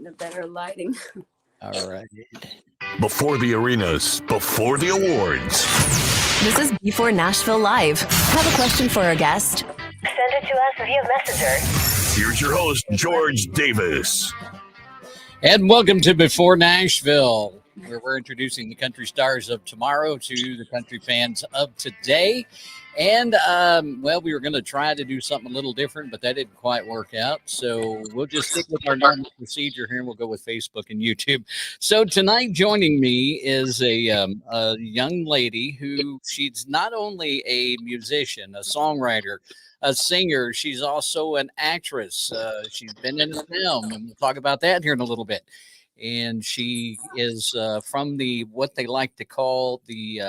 getting a better lighting. All right. Before the arenas, before the awards. This is b4Nashville Live. Have a question for our guest? Send it to us via Messenger. Here's your host, George Davis. And welcome to Before Nashville, where we're introducing the country stars of tomorrow to the country fans of today. And, we were going to try to do something a little different, but that didn't quite work out. So we'll just stick with our normal procedure here, and we'll go with Facebook and YouTube. So tonight joining me is a young lady who she's not only a musician, a songwriter, a singer, she's also an actress. She's been in film, and we'll talk about that here in a little bit. And she is from what they like to call the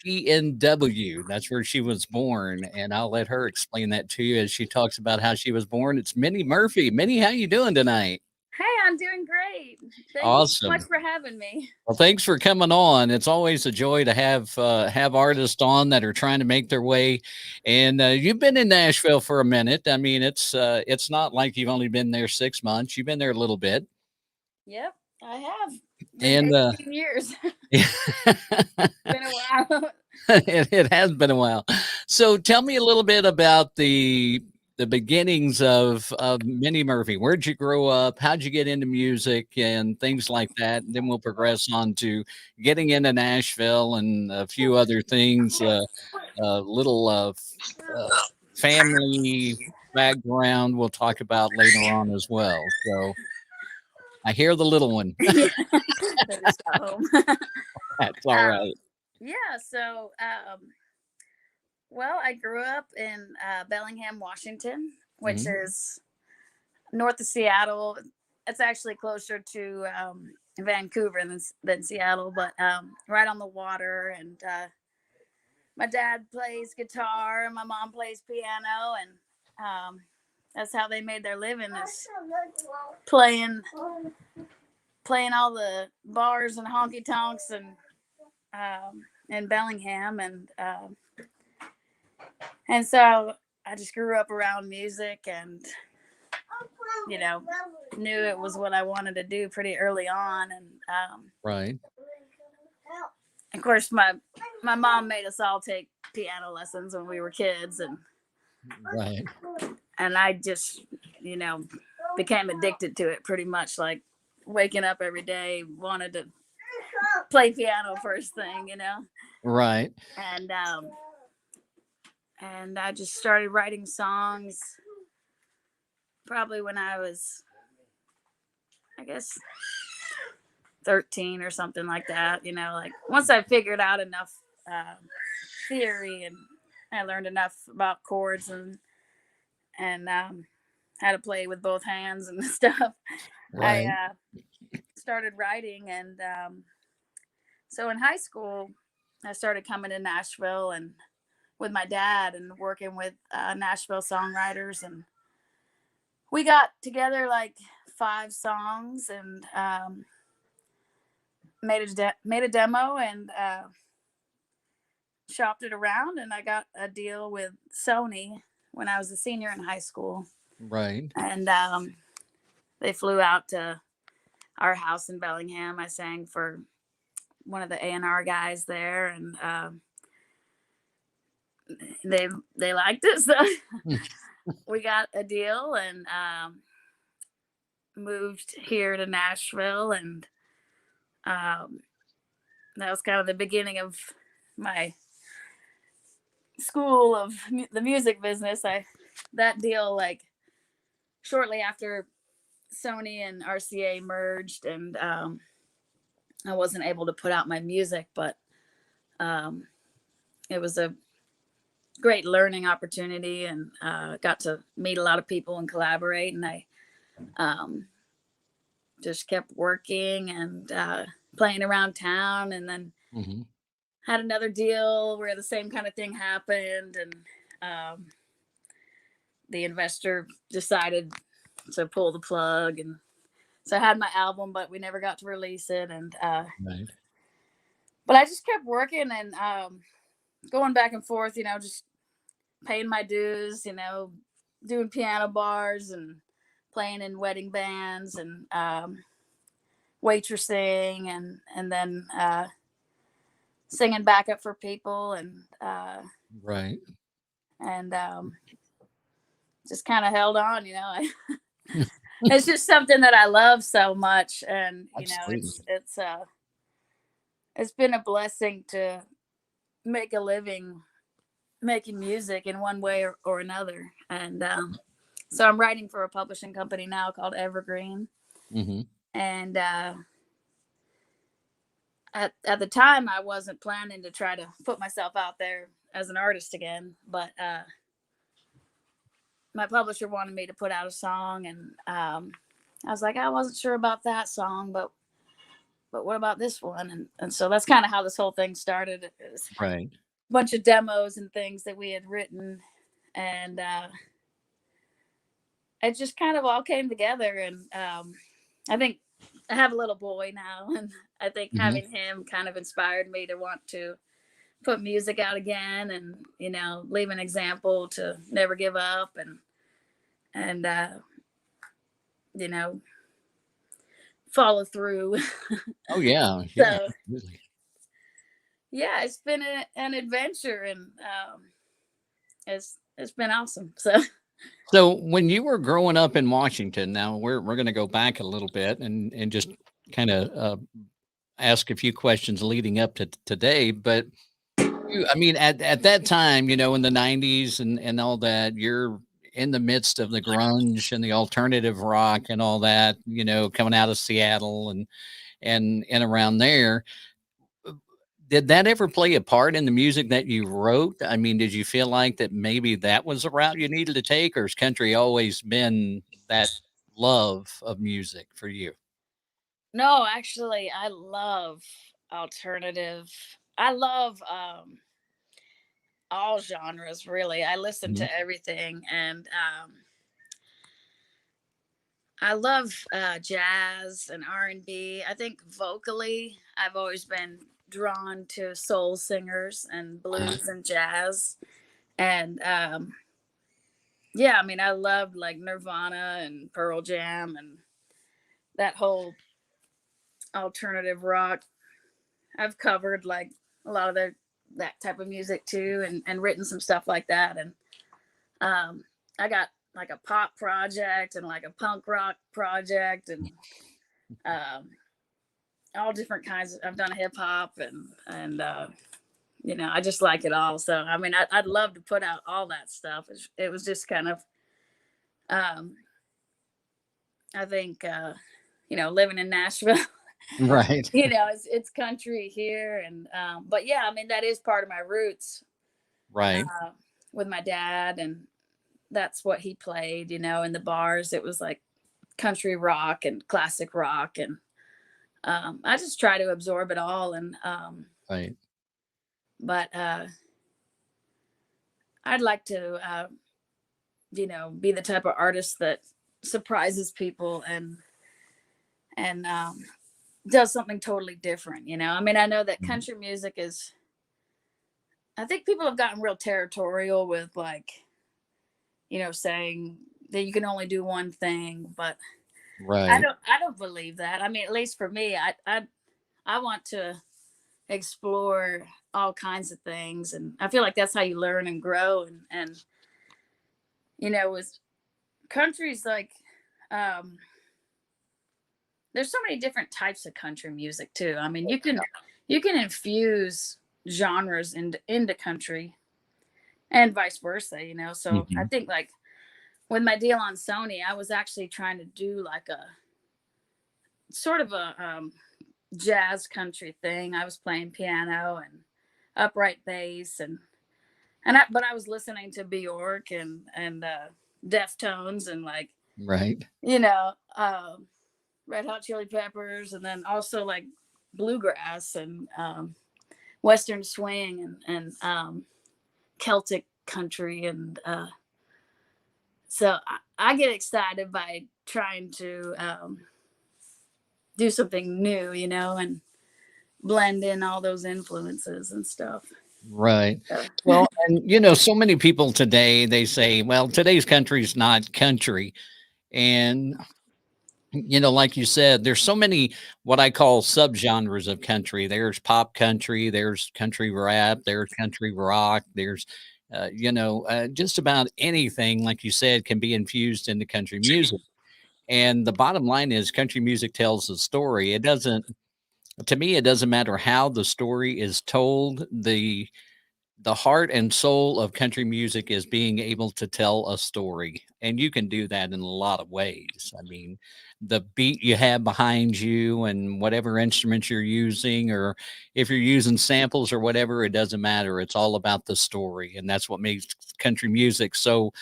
PNW. That's where she was born, and I'll let her explain that to you as she talks about how she was born. It's Minnie Murphy. Minnie, how you doing tonight? Hey, I'm doing great. Thank Awesome. you so much for having me. Well, thanks for coming on. It's always a joy to have artists on that are trying to make their way. And you've been in Nashville for a minute. I mean, it's not like you've only been there 6 months. You've been there a little bit. Yep, I have. And 18 years. Been a while. It has been a while. So tell me a little bit about the beginnings of Minnie Murphy. Where'd you grow up? How'd you get into music and things like that? And then we'll progress on to getting into Nashville and a few other things, little family background we'll talk about later on as well. So I hear the little one. Better stop home. That's all right. Yeah, so I grew up in Bellingham, Washington, which is north of Seattle. It's actually closer to Vancouver than Seattle, but right on the water. And my dad plays guitar, and my mom plays piano, and that's how they made their living, is playing all the bars and honky tonks and in Bellingham, and so I just grew up around music, and knew it was what I wanted to do pretty early on. And Right. of course, my mom made us all take piano lessons when we were kids, and Right. and I just became addicted to it, pretty much, like waking up every day wanted to play piano first thing, Right. and I just started writing songs probably when I was, I guess, 13 or something like that. Like once I figured out enough theory, and I learned enough about chords and how to play with both hands and stuff. Right. I started writing, and so in high school I started coming to Nashville and with my dad and working with Nashville songwriters, and we got together like 5 songs and made a demo and shopped it around, and I got a deal with Sony when I was a senior in high school. Right. And they flew out to our house in Bellingham. I sang for one of the A&R guys there, and they liked it. So we got a deal and moved here to Nashville, and that was kind of the beginning of my school of the music business. That deal, like shortly after Sony and RCA merged, and I wasn't able to put out my music, but it was a great learning opportunity, and got to meet a lot of people and collaborate, and I just kept working and playing around town, and then had another deal where the same kind of thing happened, and the investor decided to pull the plug, and so I had my album, but we never got to release it. And Right. but I just kept working and going back and forth, just paying my dues, doing piano bars and playing in wedding bands and waitressing and then singing backup for people Right. and just kind of held on, you know. It's just something that I love so much, and you know, Absolutely. it's been a blessing to make a living making music in one way or another. And so I'm writing for a publishing company now called Evergreen. Mm-hmm. And at the time, I wasn't planning to try to put myself out there as an artist again, but my publisher wanted me to put out a song, and I was like, I wasn't sure about that song, but what about this one? And so that's kind of how this whole thing started. It was Right. a bunch of demos and things that we had written, and it just kind of all came together. And I think I have a little boy now, and I think Mm-hmm. having him kind of inspired me to want to put music out again, and you know, leave an example to never give up, and you know, follow through. Oh yeah. Yeah. So Absolutely. yeah, it's been an adventure, and it's been awesome. So So when you were growing up in Washington, now we're going to go back a little bit and just kind of ask a few questions leading up to today. But I mean, at that time, you know, in the 90s and all that, you're in the midst of the grunge and the alternative rock and all that, you know, coming out of Seattle and around there. Did that ever play a part in the music that you wrote? I mean, did you feel like that maybe that was a route you needed to take, or has country always been that love of music for you? no, actually, I love alternative. I love all genres, really. I listen Mhm. to everything, and I love jazz and R&B. I think vocally, I've always been drawn to soul singers and Uh-huh. blues and jazz. And yeah, I mean, I loved like Nirvana and Pearl Jam and that whole alternative rock. I've covered like a lot of that type of music too, and written some stuff like that. And I got like a pop project and like a punk rock project, and um, all different kinds. I've done hip hop and you know, I just like it all. So I mean, I'd love to put out all that stuff. It was just kind of um, I think you know, living in Nashville. Right. You know, it's country here, and but yeah, I mean, that is part of my roots Right. uh, with my dad, and that's what he played. You know, in the bars, it was like country rock and classic rock, and I just try to absorb it all. And Right. but I'd like to, you know, be the type of artist that surprises people and does something totally different. You know, I mean, I know that Mhm. country music is. I think people have gotten real territorial with like, you know, saying that you can only do one thing, but Right. I don't believe that. I mean, at least for me, I want to explore all kinds of things, and I feel like that's how you learn and grow. And you know, with countries like um there's so many different types of country music too. I mean, you can infuse genres into country and vice versa, you know. So I Mhm. think like with my deal on Sony, I was actually trying to do like a sort of a jazz country thing. I was playing piano and upright bass, and but I was listening to Bjork and Deftones and like, Right. you know, Red Hot Chili Peppers, and then also like bluegrass and Western swing and Celtic country, and so I get excited by trying to do something new, you know, and blend in all those influences and stuff. Right. So, Well, and you know, so many people today they say, well, today's country is not country. And like you said, there's so many what I call subgenres of country. There's pop country, there's country rap, there's country rock, there's just about anything, like you said, can be infused into country music. And the bottom line is country music tells a story. It doesn't, to me, it doesn't matter how the story is told. The heart and soul of country music is being able to tell a story. And you can do that in a lot of ways. I mean, the beat you have behind you and whatever instruments you're using, or if you're using samples or whatever, it doesn't matter. It's all about the story. And that's what makes country music so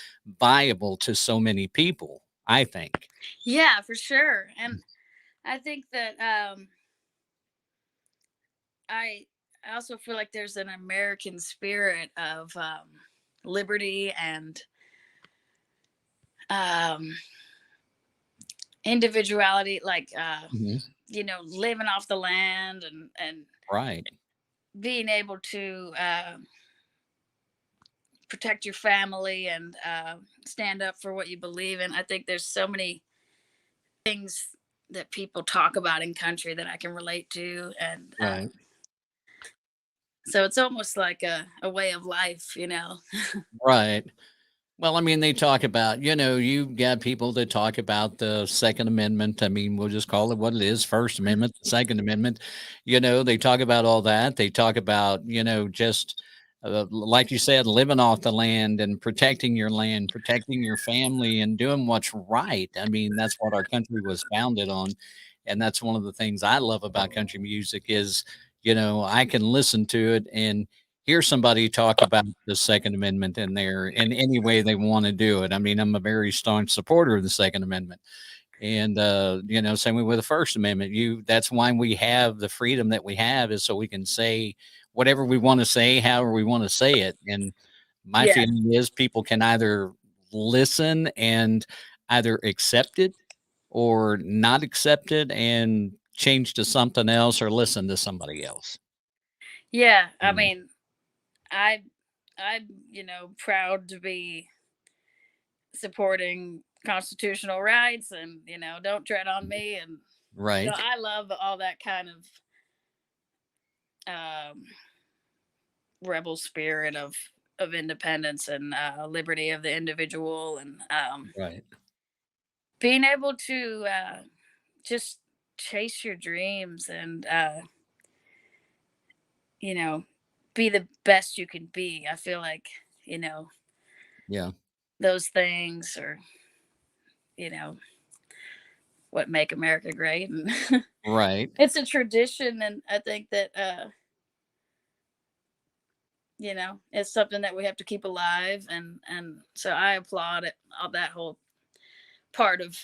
viable to so many people, I think. Yeah, for sure. And I think that I also feel like there's an American spirit of liberty and individuality, like Mhm. living off the land and Right. being able to protect your family and stand up for what you believe in. I think there's so many things that people talk about in country that I can relate to, and Right. so it's almost like a way of life, Right. Well, I mean, they talk about, you've got people that talk about the Second Amendment. I mean, we'll just call it what it is, First Amendment, Second Amendment. They talk about all that. They talk about, just like you said, living off the land and protecting your land, protecting your family, and doing what's right. I mean, that's what our country was founded on. And that's one of the things I love about country music is, I can listen to it and hear somebody talk about the Second Amendment in there in any way they want to do it. I mean, I'm a very staunch supporter of the Second Amendment. And same way with the First Amendment. That's why we have the freedom that we have, is so we can say whatever we want to say, however we want to say it. And my Yeah. feeling is people can either listen and either accept it or not accept it and change to something else or listen to somebody else. Yeah, I Mm. mean, I'm proud to be supporting constitutional rights, and don't tread on me, and Right. I love all that kind of um rebel spirit of independence and liberty of the individual, and Right. being able to just chase your dreams and you know be the best you can be. I feel like you know Yeah. those things are you know what make America great, and Right. it's a tradition, and I think that it's something that we have to keep alive, and so I applaud it, all that whole part of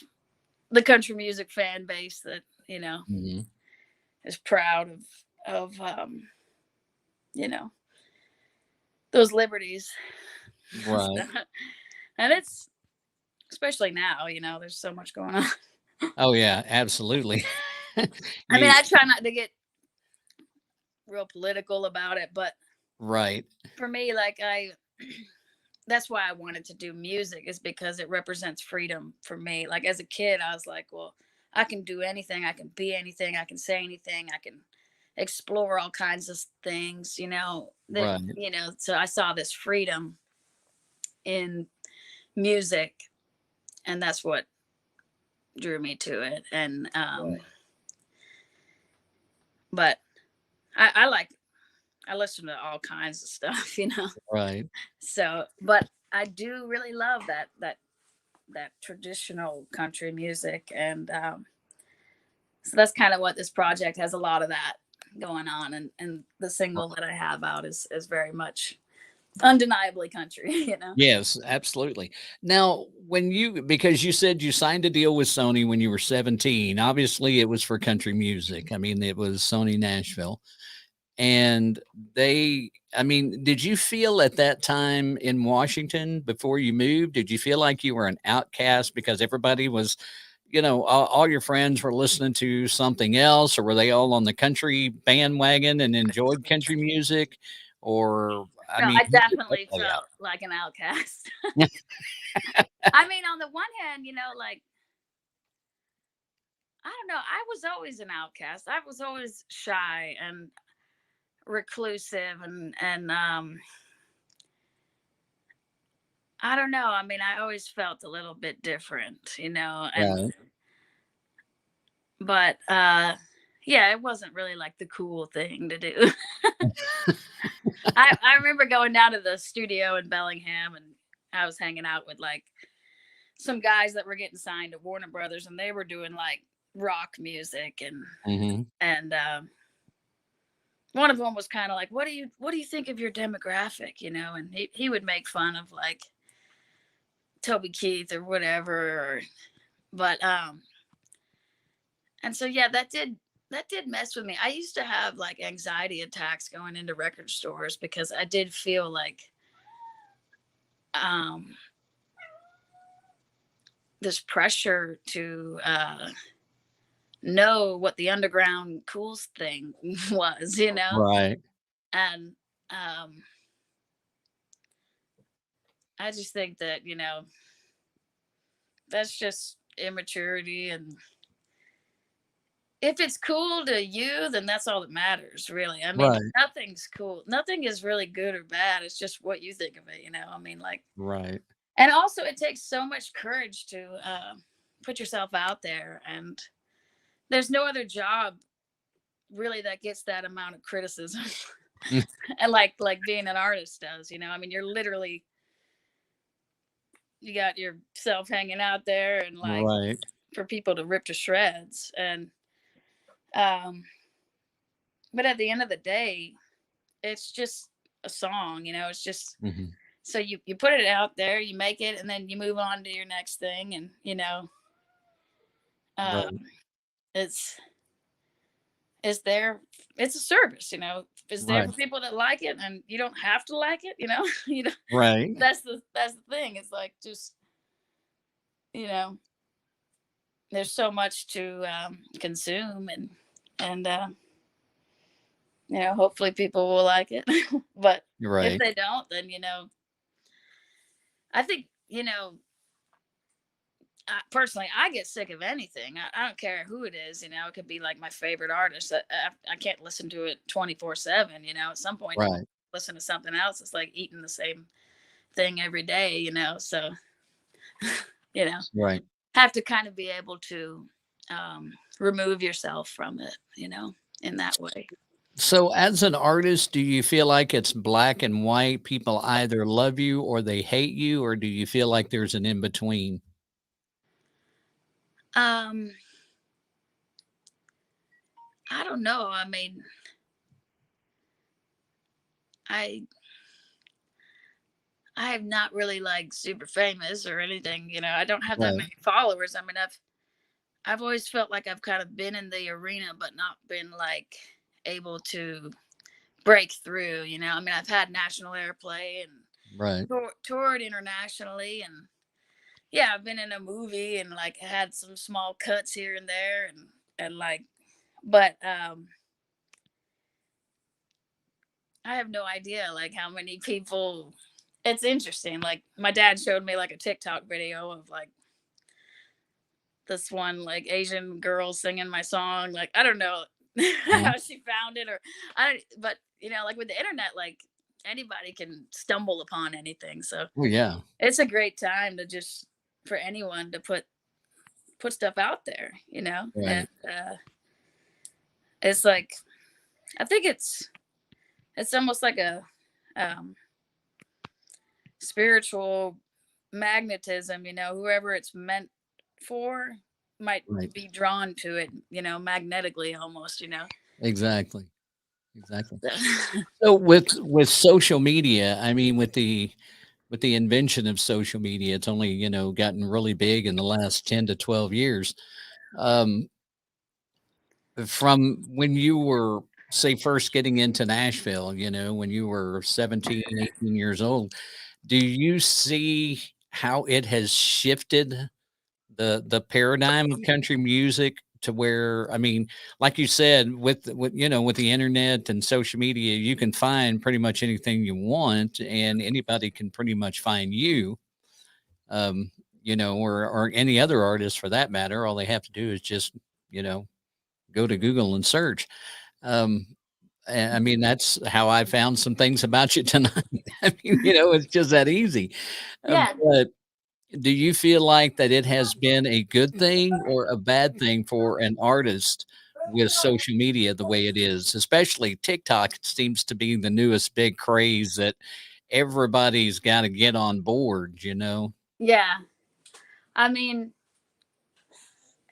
the country music fan base that Mhm. is proud of you know those liberties. Right. And it's especially now, there's so much going on. Oh, yeah, absolutely. I mean, You I try not to get real political about it, but right. for me, like that's why I wanted to do music, is because it represents freedom for me. Like as a kid, I was like, well, I can do anything, I can be anything, I can say anything, I can explore all kinds of things, that Right. so I saw this freedom in music, and that's what drew me to it. And Right. but I listen to all kinds of stuff, Right. so but I do really love that traditional country music, and so that's kind of what this project has, a lot of that going on, and the single that I have out is very much undeniably country. Yes, absolutely. Now, because you said you signed a deal with Sony when you were 17, obviously it was for country music. I mean, it was Sony Nashville. And I mean, did you feel at that time in Washington before you moved, did you feel like you were an outcast because everybody was, all your friends were listening to something else, or were they all on the country bandwagon and enjoyed country music? Or, I No, mean, I how did that definitely play out? felt like an outcast. I mean, on the one hand, like know. I was always an outcast. I was always shy and reclusive, and I don't know. I mean, I always felt a little bit different, and Right. but yeah, it wasn't really like the cool thing to do. I remember going down to the studio in Bellingham, and I was hanging out with like some guys that were getting signed to Warner Brothers, and they were doing like rock music, and Hmm. and one of them was kind of like, what do you think of your demographic, and he would make fun of like Toby Keith or whatever, but and so yeah, that did mess with me. I used to have like anxiety attacks going into record stores because I did feel like um this pressure to know what the underground cool thing was, Right. and I just think that that's just immaturity, and if it's cool to you, then that's all that matters, really. I mean, Right. nothing's cool. Nothing is really good or bad. It's just what you think of it, I mean, like, Right. and also it takes so much courage to put yourself out there, and there's no other job really that gets that amount of criticism, and like being an artist does. I mean, you're literally, you got yourself hanging out there, and like Right. for people to rip to shreds, and um but at the end of the day, it's just a song, it's just, Hmm. so you put it out there, you make it, and then you move on to your next thing, and um Right. it's it's there, it's a service, it's there Right. for people that like it, and you don't have to like it, you know Right. that's the thing. It's like, just, you know there's so much to consume, and hopefully people will like it. But if Right. they don't, then I think, personally, I get sick of anything. I don't care who it is. It could be like my favorite artist. I can't listen to it 24/7. At some point, Right. listen to something else. It's like eating the same thing every day. So you know, Right. have to kind of be able to remove yourself from it. In that way. So, as an artist, do you feel like it's black and white? People either love you or they hate you, or do you feel like there's an in between? Um, I don't know. I mean, I I am not really like super famous or anything. I don't have that Right. many followers. I mean, I've always felt like I've kind of been in the arena, but not been like able to break through. I mean, I've had national airplay and Right. toured internationally, and yeah, I've been in a movie and like had some small cuts here and there, and like, but I have no idea like how many people. It's interesting. Like, my dad showed me like a TikTok video of like this one like Asian girl singing my song. Like, I don't know Mhm. how she found it, or but like with the internet, like anybody can stumble upon anything. So Oh, yeah. it's a great time to just, for anyone to put stuff out there, and Right. it's like, I think it's almost like a um spiritual magnetism. Whoever it's meant for might Right. be drawn to it, magnetically almost. Exactly. Exactly. So- So, with social media, I mean, with the invention of social media, it's only gotten really big in the last 10 to 12 years. Um, from when you were, say, first getting into Nashville, when you were 17, 18 years old, do you see how it has shifted the paradigm of country music to where, I mean, like you said, with the internet and social media, you can find pretty much anything you want, and anybody can pretty much find you, um, or any other artist for that matter. All they have to do is just go to Google and search. Um, and I mean, that's how I found some things about you tonight. I mean, it's just that easy. Yeah. But do you feel like that it has been a good thing or a bad thing for an artist with social media the way it is? Especially TikTok seems to be the newest big craze that everybody's got to get on board. Yeah. I mean,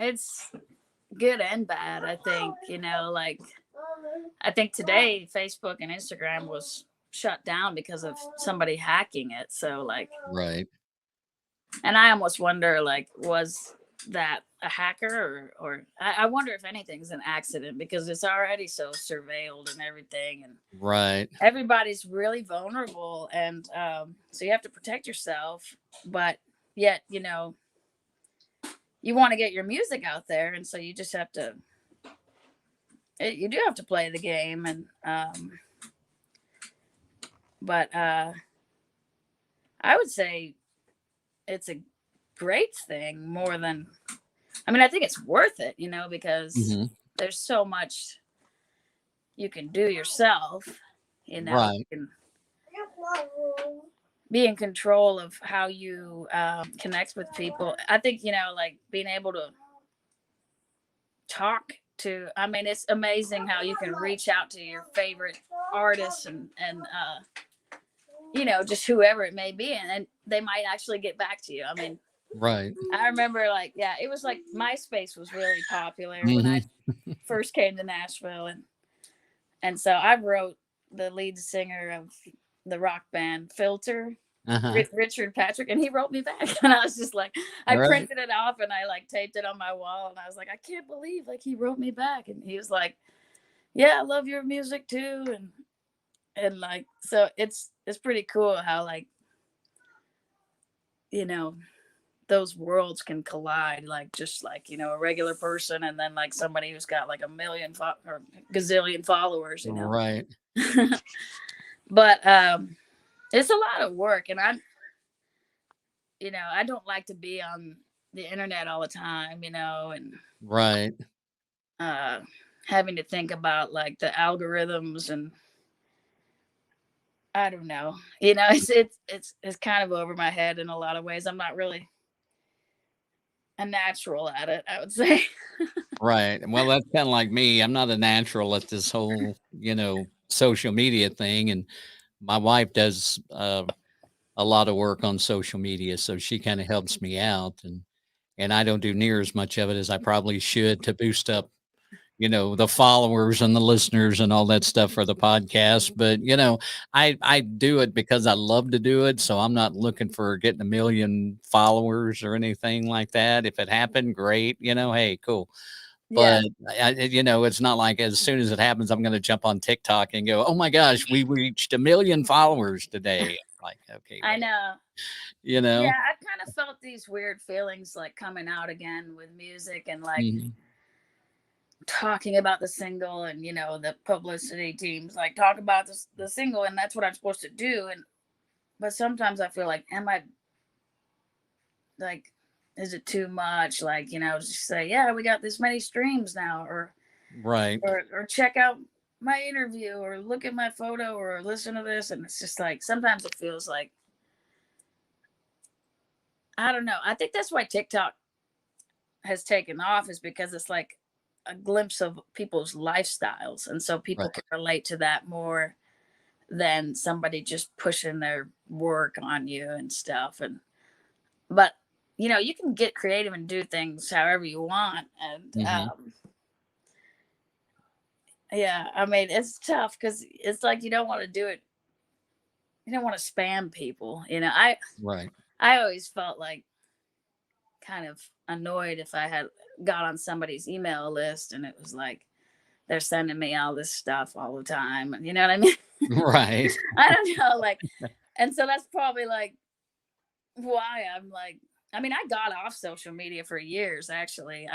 it's good and bad, I think, like I think today Facebook and Instagram was shut down because of somebody hacking it. So like, Right. and I almost wonder, like, was that a hacker or I wonder if anything's an accident because it's already so surveilled and everything, and Right. everybody's really vulnerable, and so you have to protect yourself, but yet you want to get your music out there, and so you just have to you do have to play the game, and but I would say it's a great thing more than, I mean, I think it's worth it, because Hmm. there's so much you can do yourself, Right. you can be in control of how you connect with people. I think, like being able to talk to, I mean, it's amazing how you can reach out to your favorite artists and just whoever it may be, and they might actually get back to you. I mean, Right. I remember, like, yeah, it was like MySpace was really popular when Hmm. I first came to Nashville, and so I wrote the lead singer of the rock band Filter, Uh-huh. Richard Patrick, and he wrote me back, and I was just like, I Right. printed it off and I like taped it on my wall, and I was like, I can't believe like he wrote me back, and he was like, yeah, I love your music too, and like, so it's pretty cool how, like, those worlds can collide, like just like a regular person and then like somebody who's got like a million or gazillion followers. Right. But it's a lot of work, and I don't like to be on the internet all the time, and Right. uh having to think about like the algorithms, and I don't know, it's kind of over my head in a lot of ways. I'm not really a natural at it, I would say. Right. Well, that's kind of like me. I'm not a natural at this whole, social media thing. And my wife does a lot of work on social media, so she kind of helps me out. And I don't do near as much of it as I probably should to boost up, the followers and the listeners and all that stuff for the podcast. But I do it because I love to do it. So I'm not looking for getting a million followers or anything like that. If it happened, great. Hey, cool. Yeah. But it's not like as soon as it happens, I'm going to jump on TikTok and go, "Oh my gosh, we reached 1 million followers today." Like, okay, I wait, know. you Yeah, know? I kind of felt these weird feelings like coming out again with music and like Mhm. talking about the single, and the publicity teams like talk about the single, and that's what I'm supposed to do, and but sometimes I feel like, am I, like, is it too much, like, just say, yeah, we got this many streams now, or Right. or check out my interview, or look at my photo, or listen to this, and it's just like sometimes it feels like, I don't know. I think that's why TikTok has taken off, is because it's like a glimpse of people's lifestyles, and so people Right. can relate to that more than somebody just pushing their work on you and stuff. And but you can get creative and do things however you want, and Mhm. yeah, I mean, it's tough because it's like you don't want to do it, you don't want to spam people. Right. I always felt like kind of annoyed if I had got on somebody's email list and it was like they're sending me all this stuff all the time. You know what I mean? Right. I don't know. Like, and so that's probably like why I'm like, I mean, I got off social media for years, actually.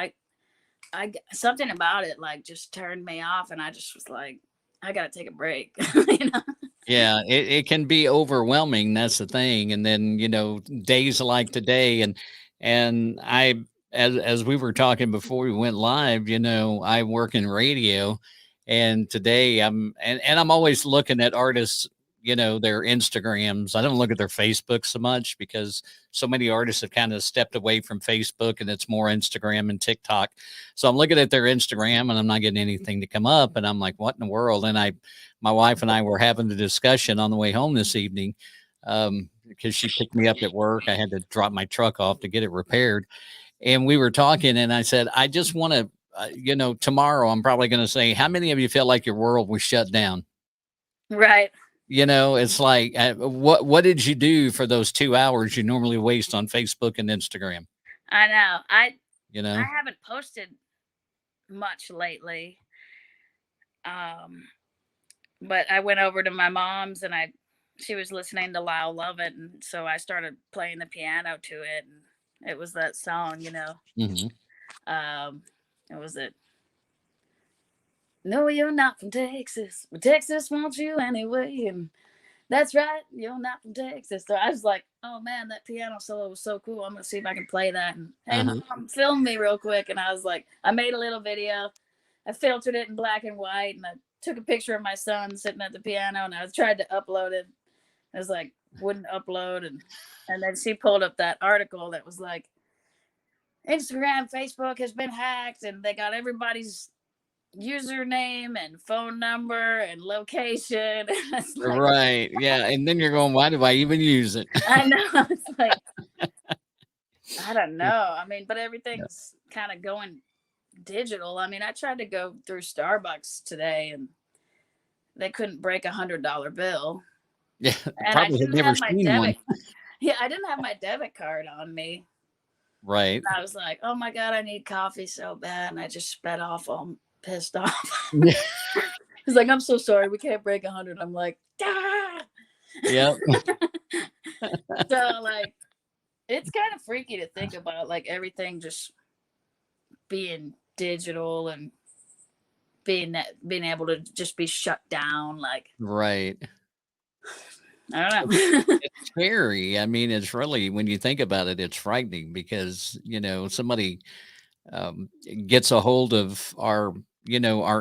Something about it like just turned me off, and I just was like, I got to take a break. you know? Yeah, it can be overwhelming. That's the thing. And then, days like today, and as we were talking before we went live, I work in radio, and today and I'm always looking at artists, their Instagrams. I don't look at their Facebook so much because so many artists have kind of stepped away from Facebook and it's more Instagram and TikTok. So I'm looking at their Instagram and I'm not getting anything to come up. And I'm like, what in the world? And my wife and I were having a discussion on the way home this evening. Because she picked me up at work. I had to drop my truck off to get it repaired. And we were talking, and I said, I just want to, tomorrow I'm probably going to say, how many of you feel like your world was shut down? Right. It's like, what did you do for those 2 hours you normally waste on Facebook and Instagram? I know. I I haven't posted much lately. But I went over to my mom's and she was listening to Lyle Lovett, and so I started playing the piano to it, and it was that song, Mm-hmm. It was it. No, you're not from Texas, but Texas wants you anyway, and that's right, you're not from Texas. So I was like, oh man, that piano solo was so cool. I'm gonna see if I can play that. And hey, Mom, film me real quick. And I was like, I made a little video. I filtered it in black and white, and I took a picture of my son sitting at the piano, and I tried to upload it. It was like wouldn't upload, and then she pulled up that article that was like, Instagram, Facebook has been hacked, and they got everybody's username and phone number and location. Like, right. Yeah. And then you're going, why do I even use it? I know. It's like, I don't know. I mean, but everything's kind of going digital. I mean, I tried to go through Starbucks today and they couldn't break $100 bill. Yeah. And Probably had never seen one. Yeah, I didn't have my debit card on me. Right. And I was like, oh my God, I need coffee so bad. And I just sped off all pissed off. He's like, I'm so sorry, we can't break 100. I'm like, ah! Yep. So like, it's kind of freaky to think about, like everything just being digital and being able to just be shut down. Like, right. I don't know. It's scary. I mean, it's really, when you think about it, it's frightening because, somebody gets a hold of our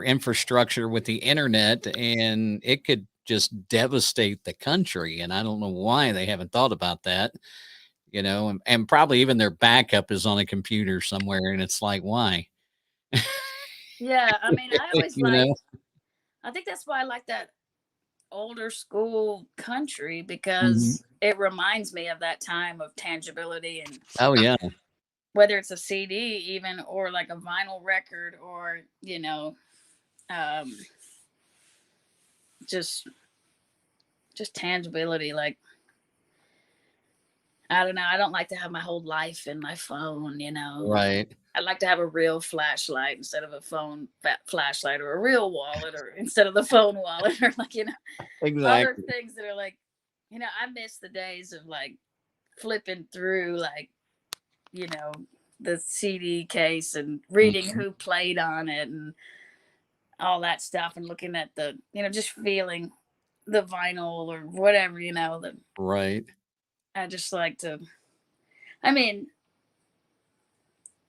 infrastructure with the internet, and it could just devastate the country. And I don't know why they haven't thought about that, and probably even their backup is on a computer somewhere. And it's like, why? Yeah. I mean, I always I think that's why I like that older school country, because it reminds me of that time of tangibility. And oh yeah, whether it's a CD even, or like a vinyl record, or just tangibility. Like, I don't know, I don't like to have my whole life in my phone. right. I'd like to have a real flashlight instead of a phone flashlight, or a real wallet, or instead of the phone wallet, or like, Exactly. other things that are like, I miss the days of like flipping through, like, the CD case and reading who played on it and all that stuff, and looking at the, just feeling the vinyl or whatever, right. I just like to, I mean,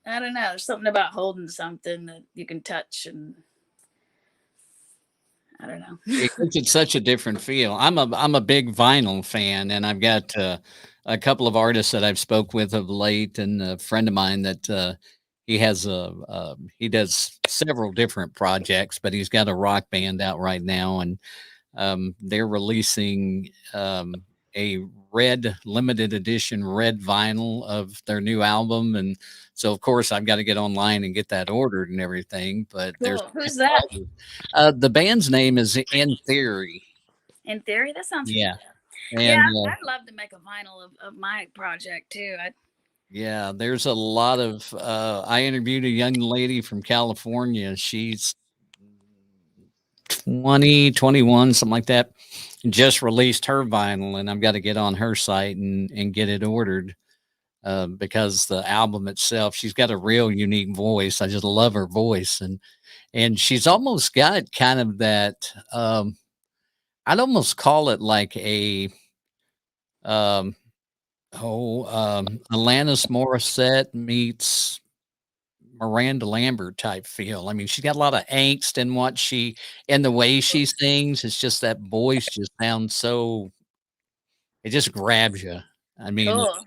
I don't know. There's something about holding something that you can touch, and I don't know. It's such a different feel. I'm a big vinyl fan, and I've got a couple of artists that I've spoke with of late, and a friend of mine that he has he does several different projects, but he's got a rock band out right now, and they're releasing a red limited edition red vinyl of their new album. And so of course I've got to get online and get that ordered and everything. But Cool. Who's that? The band's name is In Theory. In Theory? That sounds yeah. Cool. And, yeah, I'd love to make a vinyl of my project too. Yeah, there's a lot of I interviewed a young lady from California. She's 20, 21, something like that. Just released her vinyl, and I've got to get on her site and get it ordered because the album itself, she's got a real unique voice. I just love her voice, and she's almost got kind of that. I'd almost call it like a Alanis Morissette meets Miranda Lambert type feel. I mean, she's got a lot of angst in the way she sings. It's just that voice just sounds so, it just grabs you. I mean, Cool.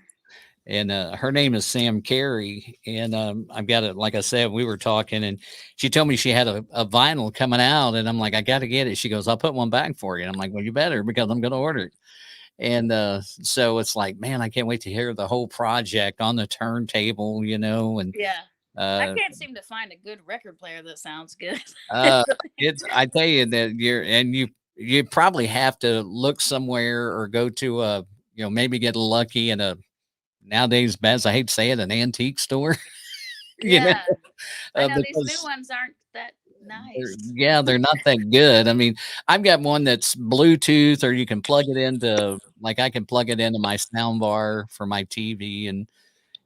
and her name is Sam Carey. And I've got it, like I said, we were talking and she told me she had a vinyl coming out. And I'm like, I got to get it. She goes, I'll put one back for you. And I'm like, well, you better, because I'm going to order it. And so it's like, man, I can't wait to hear the whole project on the turntable, and Yeah. I uh, can't seem to find a good record player that sounds good. uh, I tell you that you probably have to look somewhere or go to maybe get lucky in a nowadays, Baz, I hate to say it, an antique store, you know, Yeah. I know these new because ones aren't that nice. they're not that good. I mean, I've got one that's Bluetooth, or you can plug it into, like, I can plug it into my sound bar for my TV, and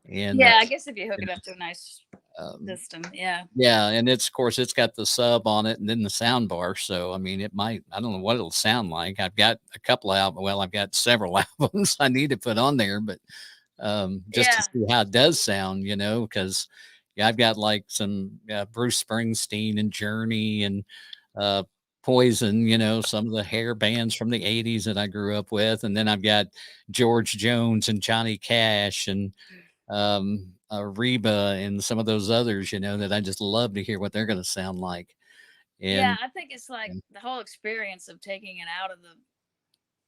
Yeah, I guess if you hook it up to a nice um, system, yeah. yeah, and it's, of course, it's got the sub on it and then the sound bar. So, I mean, I don't know what it'll sound like. I've got a couple albums. Well, I've got several albums I need to put on there, but just to Yeah. see how it does sound, because I've got like some Bruce Springsteen and Journey and uh, Poison, some of the hair bands from the 80s that I grew up with. And then I've got George Jones and Johnny Cash and Reba and some of those others, that I just love to hear what they're going to sound like. Yeah, And I think it's like the whole experience of taking it out of the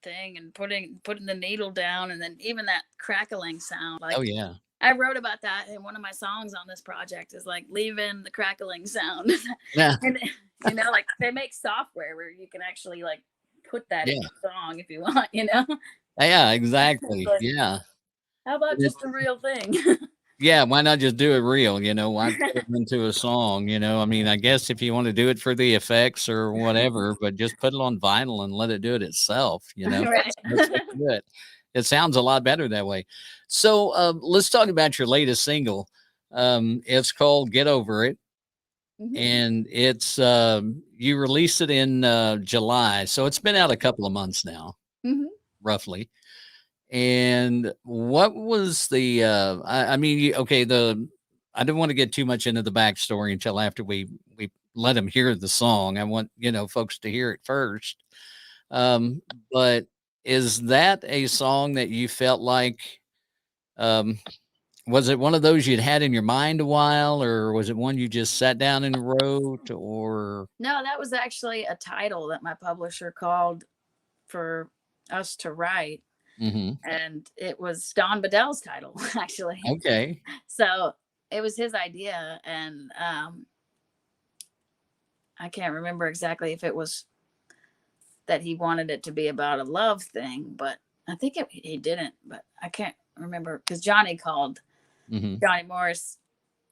thing and putting the needle down, and then even that crackling sound. Like, oh yeah, I wrote about that in one of my songs on this project, is like leave in the crackling sound. yeah, And like they make software where you can actually like put that in yeah, the song if you want. yeah, exactly, But yeah. how about It- just a real thing? Yeah, why not just do it real? Why put it into a song? I mean, I guess if you want to do it for the effects or whatever, but just put it on vinyl and let it do it itself. Right. That's what you do it. It sounds a lot better that way. So let's talk about your latest single. It's called "Get Over It," Mhm. and it's you released it in July, so it's been out a couple of months now, Mhm. roughly. And what was the I mean, okay, I don't want to get too much into the backstory until after we let them hear the song. I want, folks to hear it first. But is that a song that you felt like um was it one of those you'd had in your mind a while, or was it one you just sat down and wrote, or No, that was actually a title that my publisher called for us to write. Mhm. And it was Don Bedell's title, actually. Okay. So it was his idea, and I can't remember exactly if it was that he wanted it to be about a love thing, but I think he didn't. But I can't remember because Johnny called Mhm. Johnny Morris,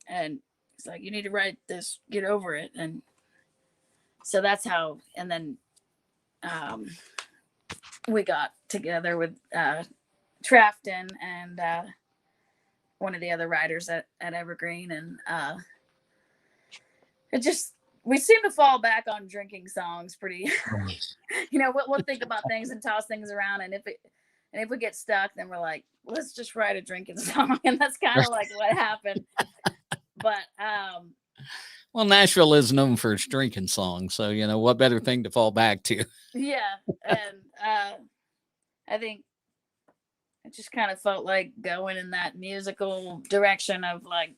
and he's like, "You need to write this. Get over it." And so that's how. And then um, we got together with Trafton and one of the other writers at Evergreen, and it just, we seem to fall back on drinking songs pretty. We'll think about things and toss things around, and if we get stuck, then we're like, let's just write a drinking song, and that's kind of like what happened. But Well, Nashville is known for its drinking songs, so what better thing to fall back to? yeah, and I think it just kind of felt like going in that musical direction of like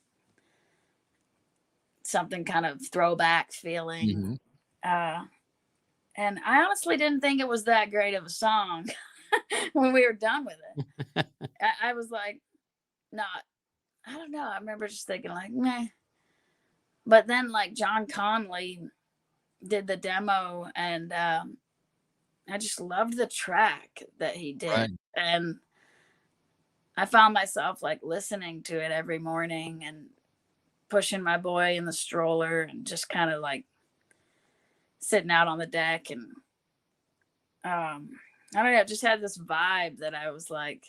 something kind of throwback feeling. Mhm. And I honestly didn't think it was that great of a song when we were done with it. I was like, not, I don't know. I remember just thinking like, meh. But then like John Conley did the demo, and I just loved the track that he did. Right. And I found myself like listening to it every morning and pushing my boy in the stroller and just kind of like sitting out on the deck. And I don't know, I just had this vibe that I was like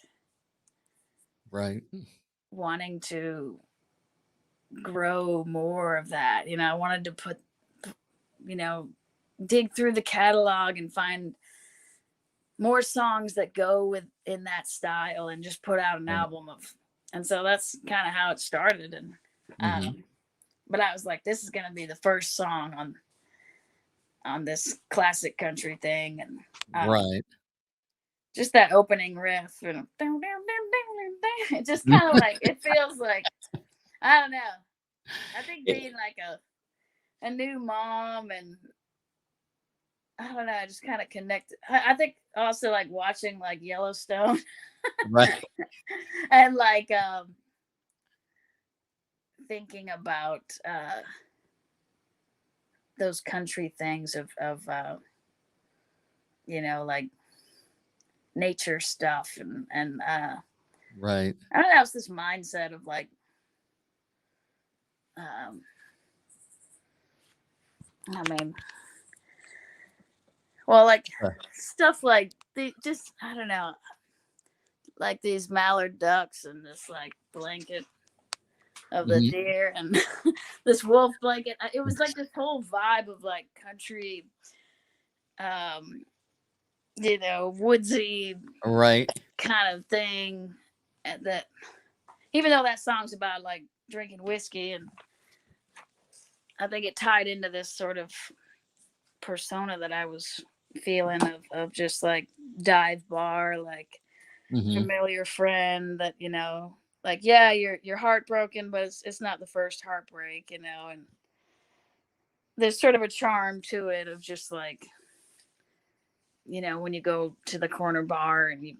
Right. wanting to grow more of that. I wanted to put, dig through the catalog and find more songs that go with in that style and just put out an Right. album of. And so that's kind of how it started. And Mhm. but I was like, this is gonna be the first song on this classic country thing, and Right. just that opening riff, and it just kind of like, it feels like, I don't know. I think being like a new mom, and I don't know, I just kind of connected. I think also like watching like Yellowstone Right. and like thinking about those country things of you know, like nature stuff, and Right. I don't know, it's this mindset of like I mean, well, like stuff like just I don't know, like these mallard ducks and this like blanket of the deer and this wolf blanket. It was like this whole vibe of like country, you know, woodsy Right. kind of thing. And that, even though that song's about like drinking whiskey, and I think it tied into this sort of persona that I was feeling of just like dive bar, like familiar friend that, you know, like, yeah, you're heartbroken, but it's not the first heartbreak, you know, and there's sort of a charm to it of just like, you know, when you go to the corner bar and you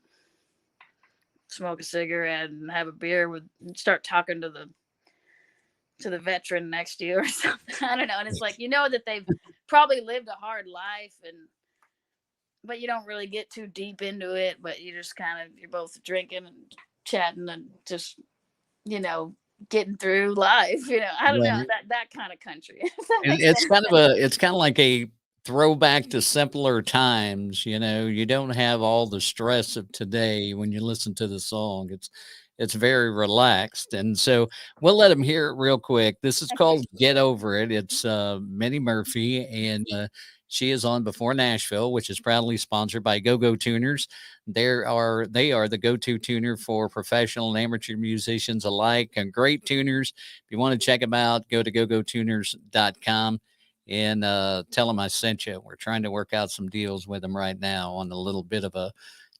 smoke a cigarette and have a beer with, start talking to the veteran next to you or something. I don't know. And it's like, you know, that they've probably lived a hard life, but you don't really get too deep into it, but you just kind of, you're both drinking and chatting and just, you know, getting through life, you know. I don't know, that kind of country. And it's kind of like a throwback to simpler times. You know, you don't have all the stress of today when you listen to the song. It's very relaxed. And so we'll let them hear it real quick. This is called Get Over It. It's Minnie Murphy, and she is on Before Nashville, which is proudly sponsored by Go-Go Tuners. They are the go-to tuner for professional and amateur musicians alike, and great tuners. If you want to check them out, go to gogotuners.com and tell them I sent you. We're trying to work out some deals with them right now on a little bit of a,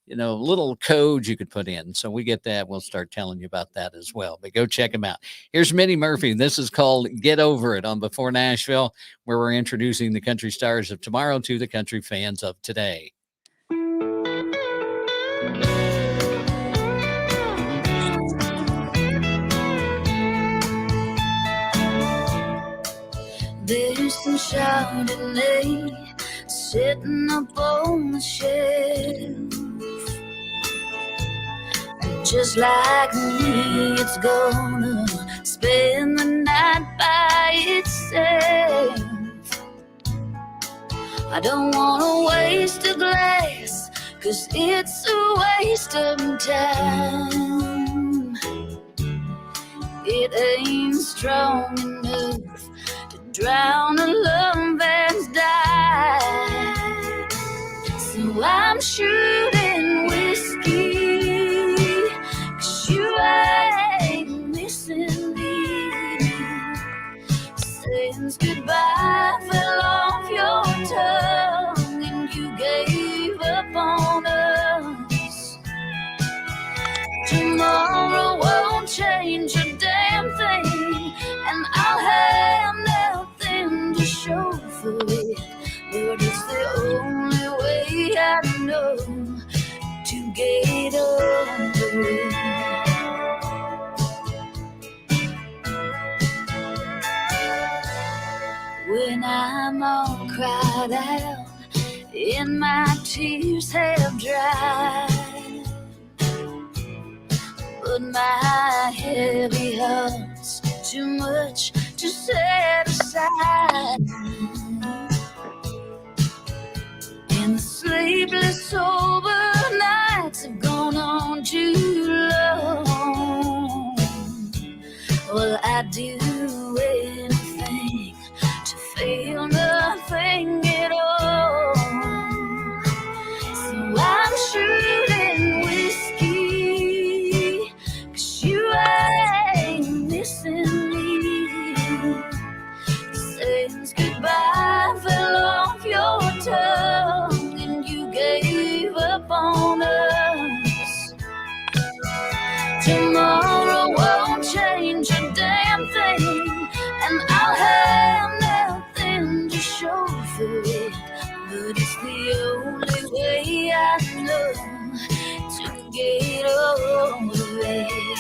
you know, little code you could put in. So we get that. We'll start telling you about that as well. But go check them out. Here's Minnie Murphy. This is called Get Over It on Before Nashville, where we're introducing the country stars of tomorrow to the country fans of today. There's some Chardonnay sitting up on the shelf. Just like me, it's gonna spend the night by itself. I don't wanna waste a glass, 'cause it's a waste of time. It ain't strong enough to drown a love that's died. So I'm shooting whiskey, 'cause you ain't missing me. Saying goodbye fell off your tongue, and you gave up on us. Tomorrow won't change a damn thing, and I'll have nothing to show for it. But it's the only way I know to get over it. When I'm all cried out and my tears have dried, but my heavy heart's too much to set aside. And the sleepless sober nights have gone on too long. Well, I'd do anything to feel nothing at all. So I'm shooting whiskey, 'cause you ain't missing me. goodbye fell off your tongue and you gave up on us. Tomorrow won't change a damn thing, and I'll have nothing to show for it. But it's the only way I know to get over it.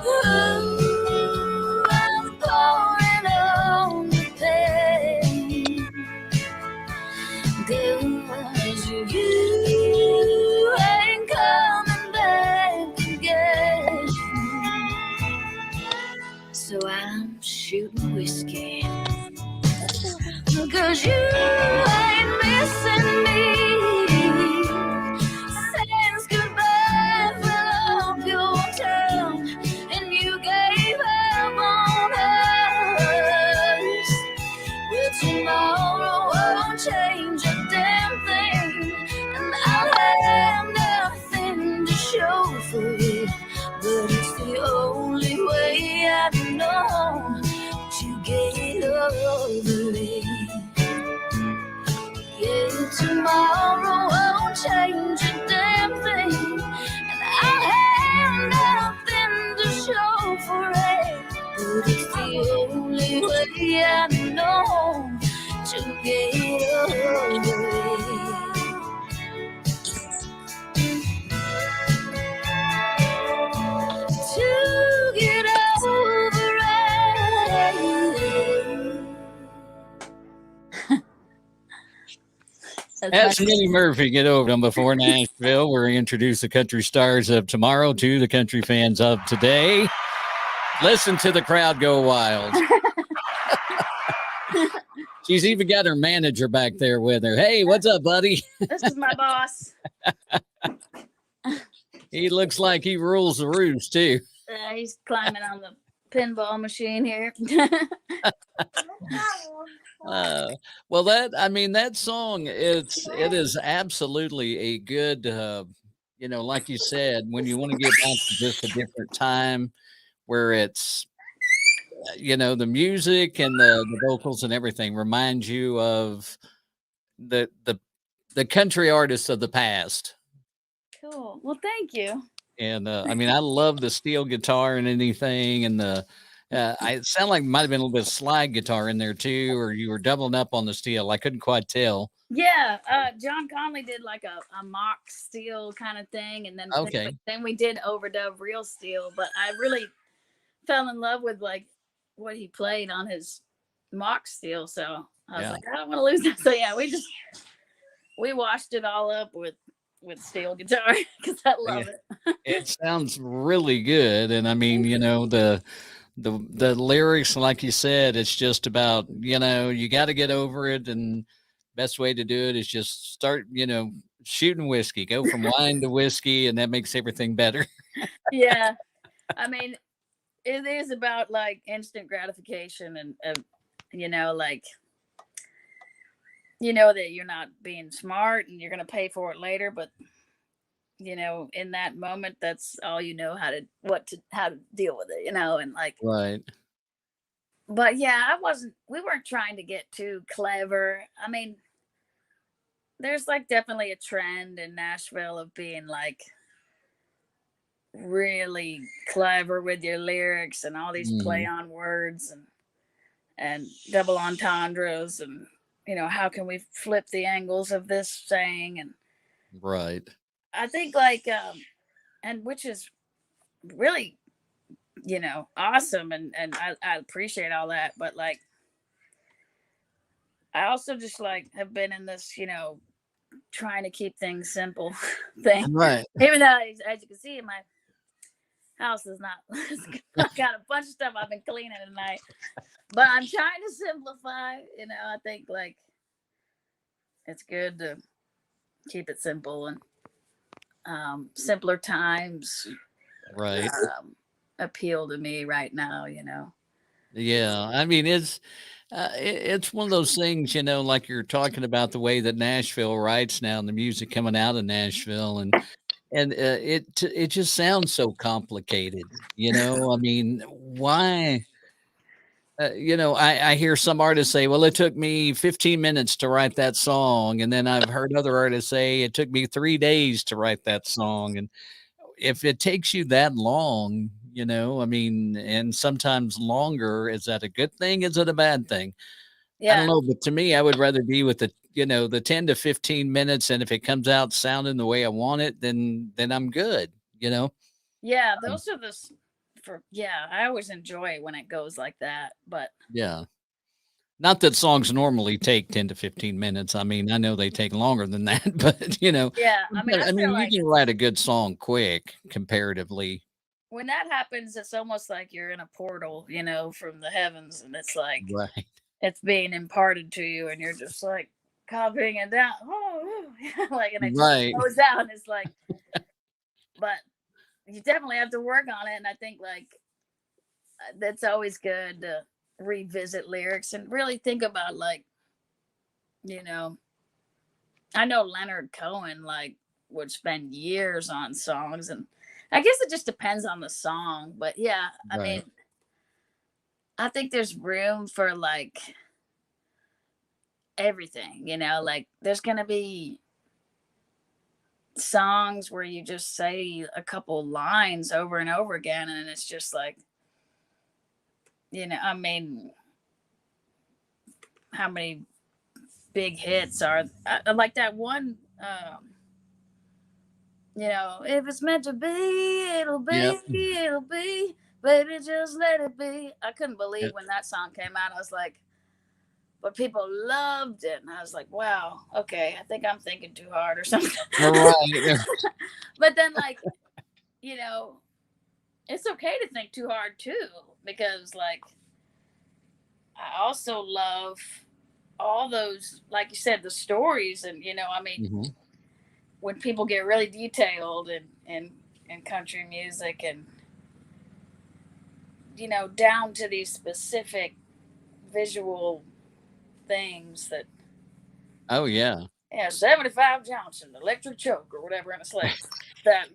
Ooh, I'm pouring on the pain, 'cause you ain't coming back again. So I'm shooting whiskey, 'cause you ain't missing me. Since goodbye fell off your tongue and you gave up on us. Well, tomorrow won't change a damn thing, and I'll have nothing to show for it. But it's the only way I know to get over it. Yeah, tomorrow won't change a damn thing, and I'll have nothing to show for it. But it's the only way I know to get over it. To get over it. That's Minnie Murphy. Get over them before Nashville. We're introduce the country stars of tomorrow to the country fans of today. Listen to the crowd go wild. She's even got her manager back there with her. Hey, what's up, buddy? This is my boss. He looks like he rules the roost too. He's climbing on the pinball machine here. Well, that song, it is absolutely a good, like you said, when you want to get back to just a different time where it's, the music and the vocals and everything reminds you of the country artists of the past. Cool. Well, thank you. And I love the steel guitar and anything, and it sounded like it might have been a little bit of slide guitar in there too, or you were doubling up on the steel. I couldn't quite tell. Yeah, John Conley did like a mock steel kind of thing, and then we did overdub real steel. But I really fell in love with like what he played on his mock steel, so I was like, I don't want to lose that. So yeah, we washed it all up with steel guitar because I love it. It sounds really good, and the lyrics, like you said, it's just about you got to get over it, and best way to do it is just start shooting whiskey, go from wine to whiskey, and that makes everything better. Yeah, it is about like instant gratification, and like that you're not being smart and you're going to pay for it later, but in that moment, that's all how to deal with it, and like, right. But yeah, we weren't trying to get too clever. There's like definitely a trend in Nashville of being like really clever with your lyrics and all these play on words and double entendres, and how can we flip the angles of this saying, and right. I think like and which is really awesome, and I appreciate all that, but like I also just like have been in this trying to keep things simple thing, right? Even though, as you can see, my house is not got a bunch of stuff I've been cleaning tonight, but I'm trying to simplify. I think like it's good to keep it simple, and simpler times right appeal to me right now. Yeah, it's one of those things, like you're talking about the way that Nashville writes now and the music coming out of Nashville, and it just sounds so complicated. Why I hear some artists say, well, it took me 15 minutes to write that song. And then I've heard other artists say it took me 3 days to write that song. And if it takes you that long, I mean, and sometimes longer, is that a good thing? Is it a bad thing? I don't Yeah. know. But to me, I would rather be with the 10 to 15 minutes. And if it comes out sounding the way I want it, then I'm good, Yeah. Um, Those are I always enjoy when it goes like that. But yeah. Not that songs normally take 10 to 15 minutes. I mean, I know they take longer than that, but yeah, I mean, I feel you like can write a good song quick comparatively. when that happens, it's almost like you're in a portal, from the heavens, and it's like Right. it's being imparted to you, and you're just like copying it down. Like, and it just Right. goes down. It's like, but you definitely have to work on it. And I think like that's always good to revisit lyrics and really think about like, you know, I know Leonard Cohen like would spend years on songs, and I guess it just depends on the song. But yeah, I mean, Right. I think there's room for like everything, like there's going to be songs where you just say a couple lines over and over again, and it's just like, I mean, how many big hits are like that one, if it's meant to be, it'll Yep. be, it'll be, baby, just let it be. I couldn't believe Yep. when that song came out. I was like, but people loved it, and I was like, wow, okay, I think I'm thinking too hard or something. All right. But then like, it's okay to think too hard too, because like I also love all those, like you said, the stories, and I mean, Mhm. when people get really detailed in country music, and down to these specific visual things that, Oh yeah. 75 Johnson electric choke or whatever, and it's like that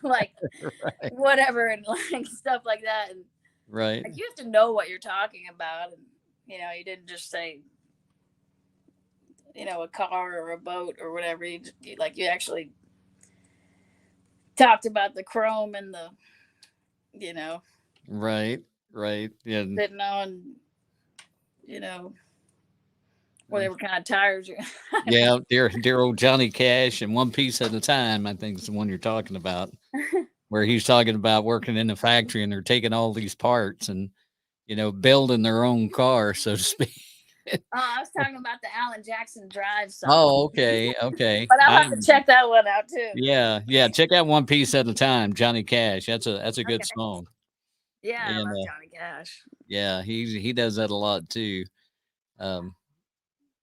like Right. whatever, and like stuff like that, and Right. like you have to know what you're talking about, and you didn't just say a car or a boat or whatever. You actually talked about the chrome and the Right. Right. Yeah. sitting on whatever kind of tires you. Yeah. Dear old Johnny Cash and One Piece at a Time, I think is the one you're talking about, where he's talking about working in a factory and they're taking all these parts and, building their own car, so to speak. Oh, I was talking about the Alan Jackson Drive song. Oh, okay. Okay. But I'll have to check that one out too. Yeah. Yeah. Check out One Piece at a Time, Johnny Cash. That's a good Okay. song. Yeah, I And love Johnny Cash. yeah, he does that a lot too. Um,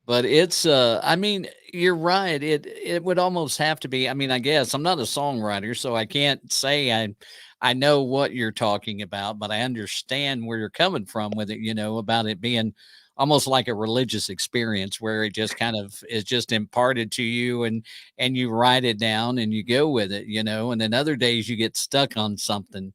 but it's I mean, you're right. It would almost have to be. I mean, I guess I'm not a songwriter, so I can't say I know what you're talking about, but I understand where you're coming from with it, about it being almost like a religious experience where it just kind of is just imparted to you, and you write it down and you go with it, and then other days you get stuck on something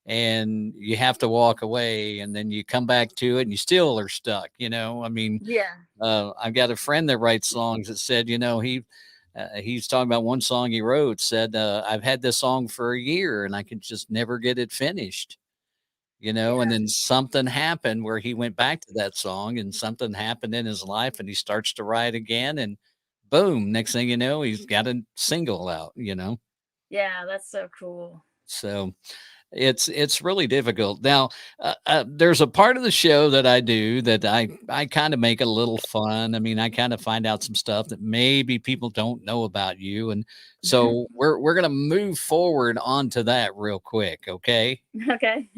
and you have to walk away, and then you come back to it and you still are stuck, I mean, Yeah. I've got a friend that writes songs that said, he's talking about one song he wrote, said, I've had this song for a year and I could just never get it finished, and Yeah. then something happened where he went back to that song, and something happened in his life and he starts to write again, and boom, next thing you know, he's got a single out, Yeah, that's so cool. so it's really difficult. Now, there's a part of the show that I do that I kind of make a little fun. I mean, I kind of find out some stuff that maybe people don't know about you, and so we're gonna move forward onto that real quick, okay? Okay.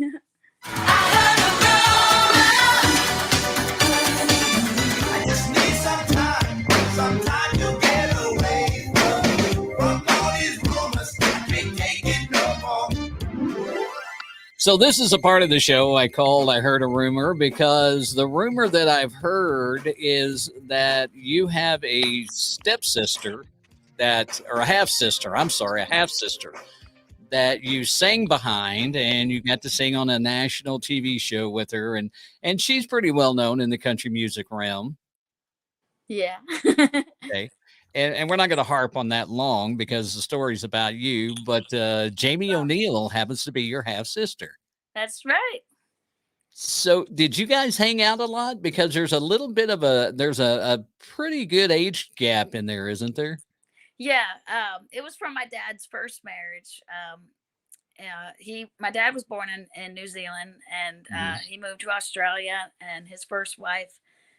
So this is a part of the show I called I Heard a Rumor, because the rumor that I've heard is that you have a stepsister or a half sister, I'm sorry, a half sister that you sang behind, and you got to sing on a national TV show with her, and she's pretty well known in the country music realm. Yeah. Okay. And we're not going to harp on that long because the story's about you, but Jamie O'Neill happens to be your half sister. That's right. So did you guys hang out a lot? Because there's a little bit of a pretty good age gap in there, isn't there? Yeah. It was from my dad's first marriage. My dad was born in New Zealand, and Mhm. he moved to Australia, and his first wife,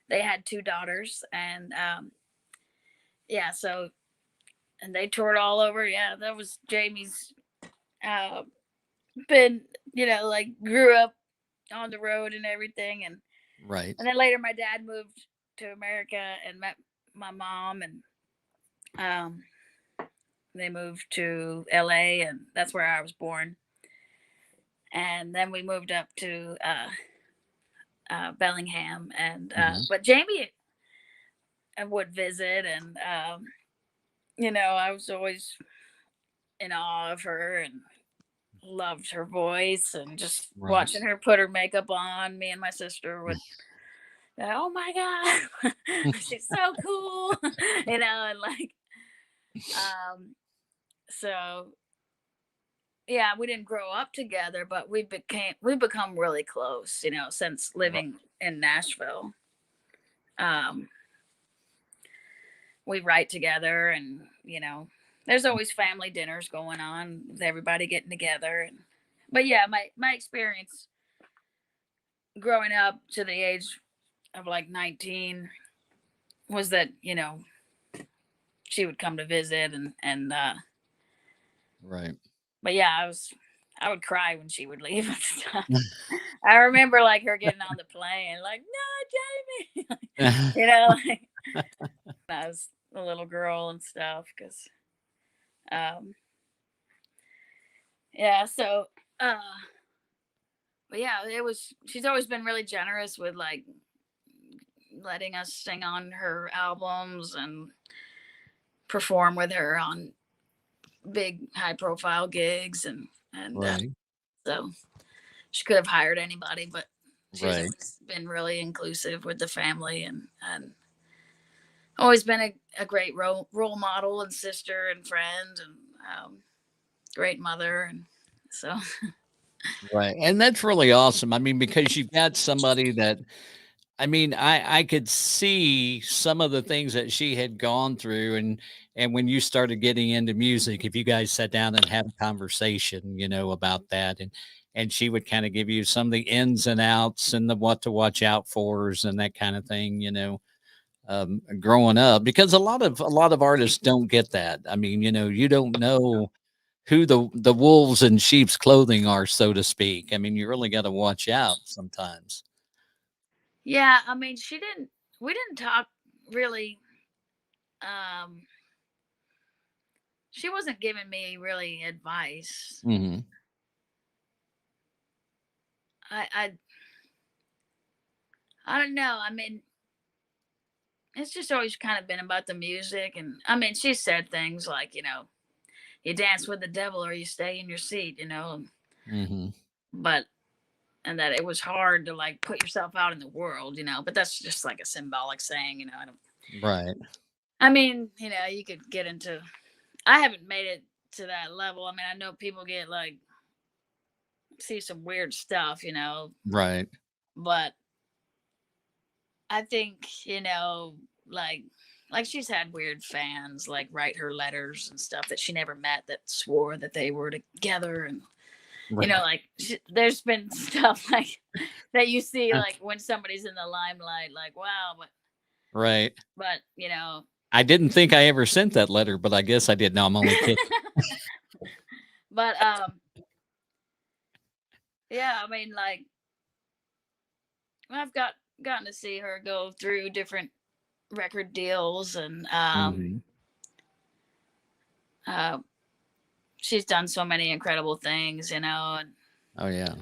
they had 2 daughters, and yeah, so, and they toured all over. Yeah, that was Jamie's, uh, been, like, grew up on the road and everything. Right. And then later my dad moved to America and met my mom, and um, they moved to LA, and that's where I was born. And then we moved up to Bellingham, and Mhm. but Jamie would visit, and I was always in awe of her and loved her voice, and just Right. watching her put her makeup on. Me and my sister would, oh my god, she's so cool, and like, um, so yeah, we didn't grow up together, but we become really close, since living in Nashville. Um, we write together, and there's always family dinners going on with everybody getting together. But yeah, my experience growing up to the age of like 19 was that she would come to visit, and Right. but yeah, I would cry when she would leave and stuff. I remember like her getting on the plane like, no, Jamie. Like, I was a little girl and stuff, because um yeah, so uh but yeah, she's always been really generous with like letting us sing on her albums and perform with her on big high profile gigs, and Right. so she could have hired anybody, but she's Right. always been really inclusive with the family, and always been a great role model and sister and friend, and great mother, and so Right. And that's really awesome. I mean, because you've got somebody that, I mean, I could see some of the things that she had gone through, and when you started getting into music, if you guys sat down and had a conversation, about that, and she would kind of give you some of the ins and outs and the what to watch out fors and that kind of thing, growing up, because a lot of artists don't get that. I mean, you don't know who the wolves in sheep's clothing are, so to speak. I mean, you really got to watch out sometimes. yeah, I mean, we didn't talk really. um she wasn't giving me really advice. Hmm. I I don't know. I mean, it's just always kind of been about the music, and I mean, she said things like, you dance with the devil or you stay in your seat, Hmm. but and that it was hard to like put yourself out in the world, but that's just like a symbolic saying, I don't. Right. I mean, you could get into. I haven't made it to that level. I mean, I know people get like see some weird stuff, Right. but I think, like she's had weird fans like write her letters and stuff that she never met that swore that they were together, and Right. like there's been stuff like that you see like when somebody's in the limelight, like wow, Right. but I didn't think I ever sent that letter, but I guess I did. No, I'm only kidding. but yeah, I mean, like I've gotten to see her go through different record deals, and Hmm. uh she's done so many incredible things, and Oh yeah.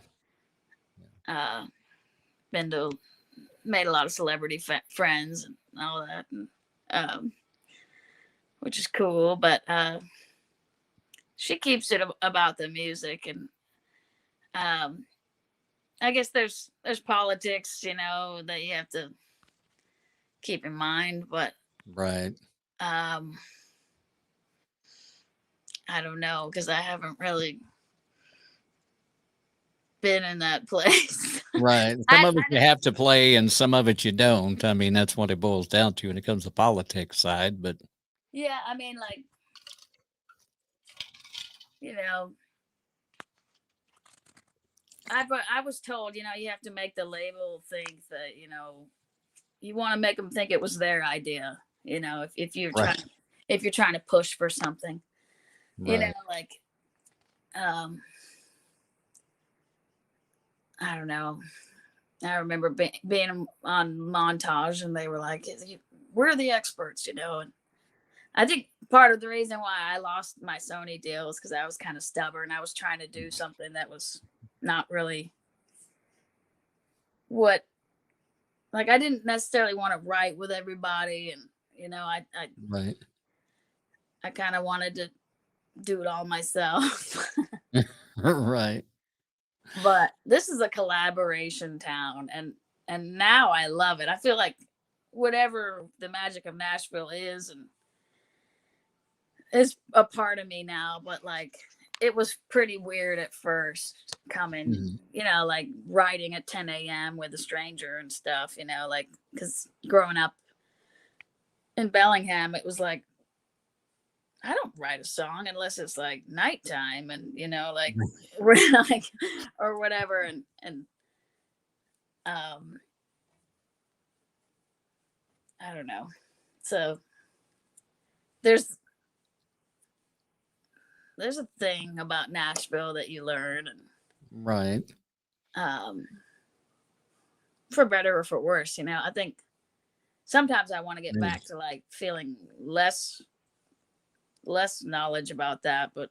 uh been to made a lot of celebrity friends and all that, and, which is cool. But she keeps it about the music, and I guess there's politics, that you have to keep in mind, but Right. um, I don't know because I haven't really been in that place. Right. Some of it you have to play and some of it you don't. I mean, that's what it boils down to when it comes to politics side. But Yeah, I mean, like, you know, I was told, you have to make the label think that, you want to make them think it was their idea. If you're right, trying to push for something, right, like, um, I don't know. I remember being on Montage, and they were like, "We're the experts," and I think part of the reason why I lost my Sony deal is because I was kind of stubborn. I was trying to do something that was not really what, like, I didn't necessarily want to write with everybody, and right, I kind of wanted to do it all myself. right, But this is a collaboration town, and now I love it. I feel like whatever the magic of Nashville is a part of me now, but like it was pretty weird at first coming, mhm, like writing at 10 a.m. with a stranger and stuff, like because growing up in Bellingham, it was like I don't write a song unless it's like nighttime and like like or whatever, and um I don't know. So there's there's a thing about Nashville that you learn, and right, um for better or for worse, I think sometimes I want to get mm, back to like feeling less knowledge about that, but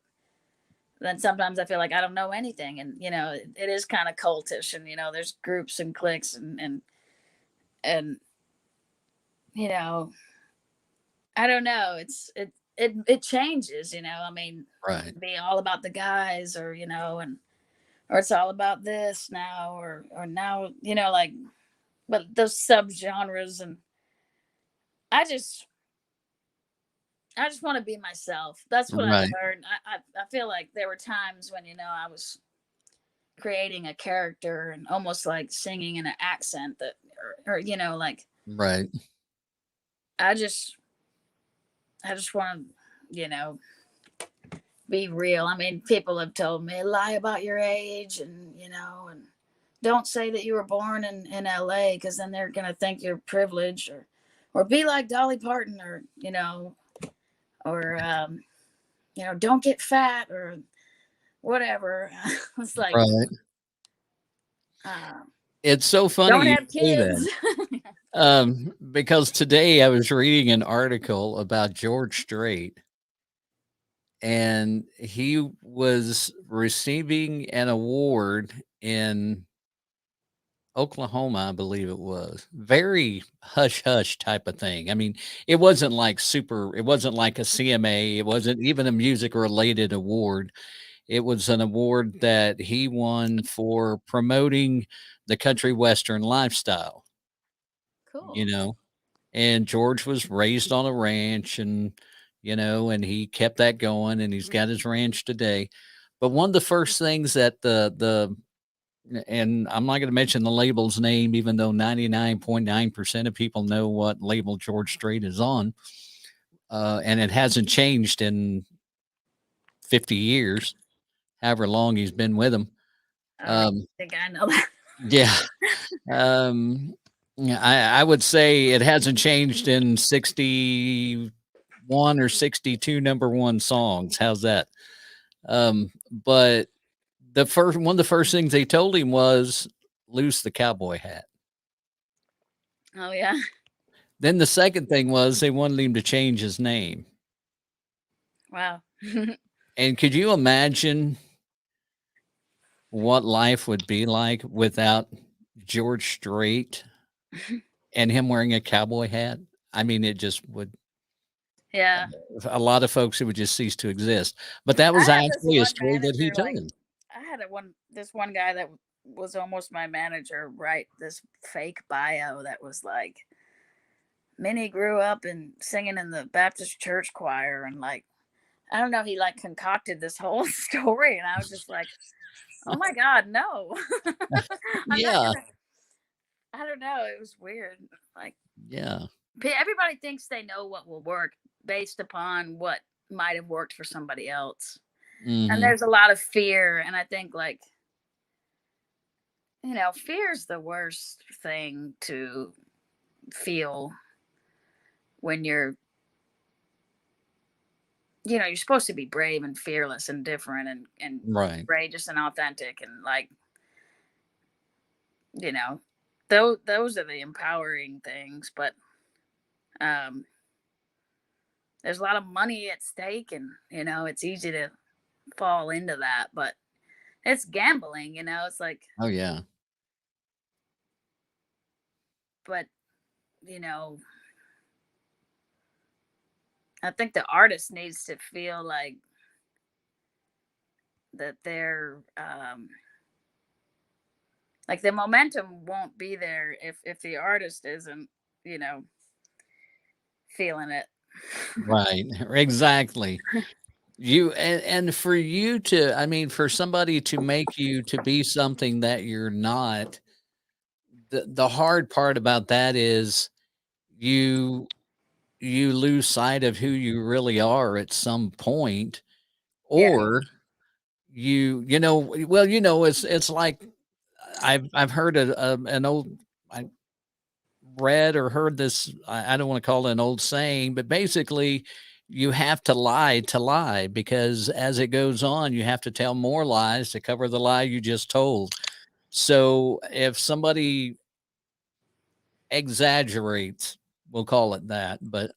then sometimes I feel like I don't know anything, and it is kind of cultish, and there's groups and cliques, and I don't know, it changes, I mean, right, be all about the guys, or and or it's all about this now, or now, like, but those subgenres, and I just I just want to be myself. That's what I've right, learned. I feel like there were times when I was creating a character and almost like singing in an accent that, or like right, I just I just want to be real. I mean, people have told me lie about your age, and and don't say that you were born in LA, because then they're gonna think you're privileged, or be like Dolly Parton, or or don't get fat, or whatever. It's like, right. um, It's so funny don't you have say kids. that. Because today I was reading an article about George Strait, and he was receiving an award in Oklahoma, I believe it was. Very hush hush type of thing. I mean, it wasn't like a CMA, it wasn't even a music related award. It was an award that he won for promoting the country western lifestyle, you Cool. know. And George was raised on a ranch, and he kept that going, and he's got his ranch today. But one of the first things that the and I'm not going to mention the label's name, even though 99.9% of people know what label George Strait is on. And it hasn't changed in 50 years, however long he's been with them. I don't even Um, think I know that. yeah. Um, yeah, I would say it hasn't changed in 61 or 62 number one songs. How's that? But one of the first things they told him was lose the cowboy hat. Oh yeah. Then the second thing was they wanted him to change his name. Wow. And could you imagine what life would be like without George Strait and him wearing a cowboy hat? I mean, it just would. Yeah. A lot of folks who would just cease to exist. But that I was had this actually a one story that he manager, like, told. I had this one guy that was almost my manager write this fake bio that was like, Minnie grew up and singing in the Baptist church choir, and like, I don't know, he like concocted this whole story, and I was just like, oh my God, no. I'm not Yeah, gonna, I don't know, it was weird. Like, yeah. everybody thinks they know what will work based upon what might have worked for somebody else. And Mhm. there's a lot of fear, and I think like, fear is the worst thing to feel when you're supposed to be brave and fearless and different and Right. courageous and authentic, and like, you know, those are the empowering things. But um, there's a lot of money at stake, and it's easy to fall into that. But it's gambling, it's like, Oh, yeah. but you know, I think the artist needs to feel that they're like, the momentum won't be there if the artist isn't, you know, feeling it. Right. Exactly. And for you to, I mean, for somebody to make you to be something that you're not, the hard part about that is you you lose sight of who you really are at some point, Yeah. or well, it's like I've heard an old, I read or heard this, I don't want to call it an old saying, but basically you have to lie, because as it goes on, you have to tell more lies to cover the lie you just told. So if somebody exaggerates, we'll call it that, but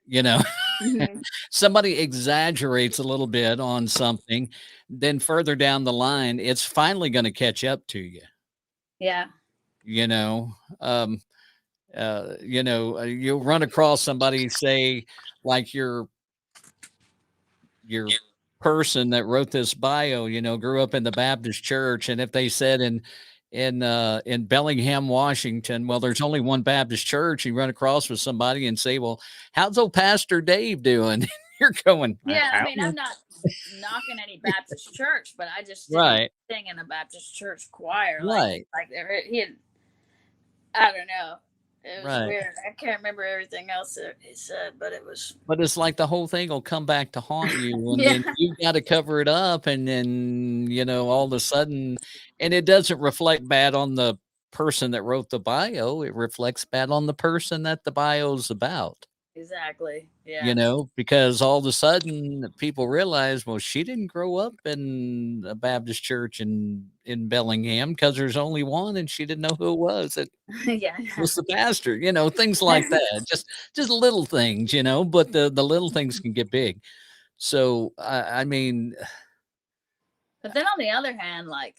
you know, Mhm. somebody exaggerates a little bit on something, then further down the line, it's finally going to catch up to you, Yeah. you know. You'll run across somebody, say, like your person that wrote this bio, grew up in the Baptist church, and if they said in Bellingham, Washington, well, there's only one Baptist church, you run across with somebody and say, well, how's old Pastor Dave doing? You're going, Yeah. I I mean, don't I'm know. not knocking any Baptist church, but I just didn't Right, sing in a Baptist church choir. right, He had, I don't know. It was right. weird. I can't remember everything else that he said, but it was, But it's like the whole thing will come back to haunt you, and yeah, then you gotta cover it up, and then, all of a sudden, and it doesn't reflect bad on the person that wrote the bio, it reflects bad on the person that the bio's about, exactly. Yeah. because all of a sudden people realize, well, she didn't grow up in a Baptist church in Bellingham, because there's only one, and she didn't know who it was. It Yeah. was the pastor, things like that. Just little things, but the little things can get big. So I mean, But then on the other hand, like,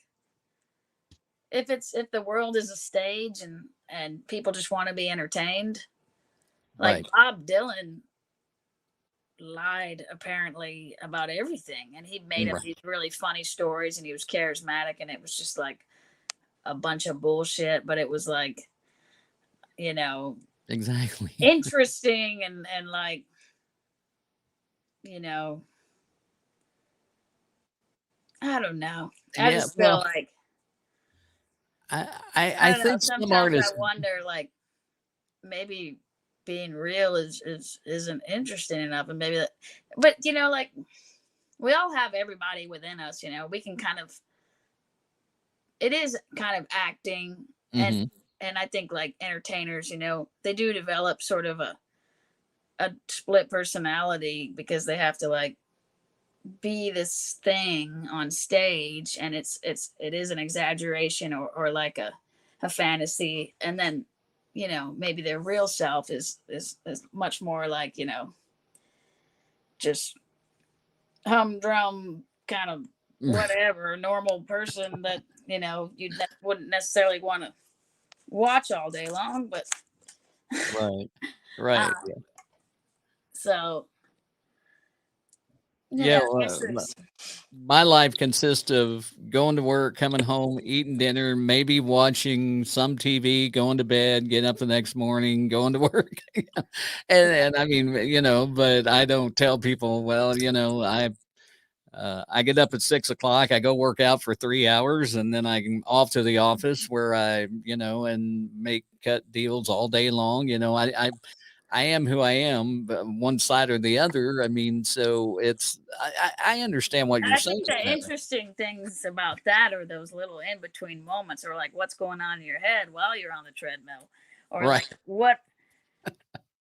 if the world is a stage and people just want to be entertained, like right, Bob Dylan lied apparently about everything, and he made up right, these really funny stories, and he was charismatic, and it was just like a bunch of bullshit, but it was like, you know exactly. interesting, and like, you know I don't know, I Yeah, just feel well, like, I I, I I don't know, think some sometimes I artists, wonder, like, maybe being real isn't interesting enough, and maybe that, but like, we all have everybody within us, we can kind of, it is kind of acting, and mhm, I think like entertainers, they do develop sort of a split personality, because they have to like be this thing on stage, and it is an exaggeration, or like a fantasy, and then maybe their real self is much more like, just humdrum kind of whatever normal person that wouldn't necessarily want to watch all day long, but right, uh, right, so Yeah, Yeah, well, it's my life consists of going to work, coming home, eating dinner, maybe watching some TV, going to bed, getting up the next morning, going to work. And I mean, but I don't tell people, well, I get up at 6 o'clock, I go work out for 3 hours, and then I'm off to the office where and make cut deals all day long. I am who I am, but one side or the other. I mean, so I understand what you're I saying. think the interesting things about that are those little in between moments, or like what's going on in your head while you're on the treadmill, or Right. like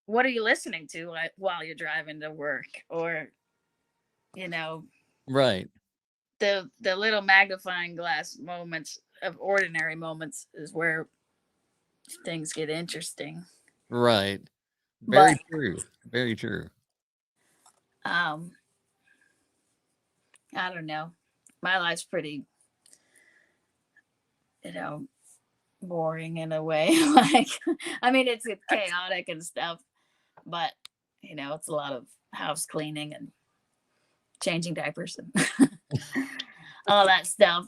what are you listening to while you're driving to work, or you know Right. the little magnifying glass moments of ordinary moments is where things get interesting. Right. But Very true. Very true. um, I don't know. My life's pretty, you know, boring in a way. Like, I mean, it's chaotic and stuff, but it's a lot of house cleaning and changing diapers and all that stuff.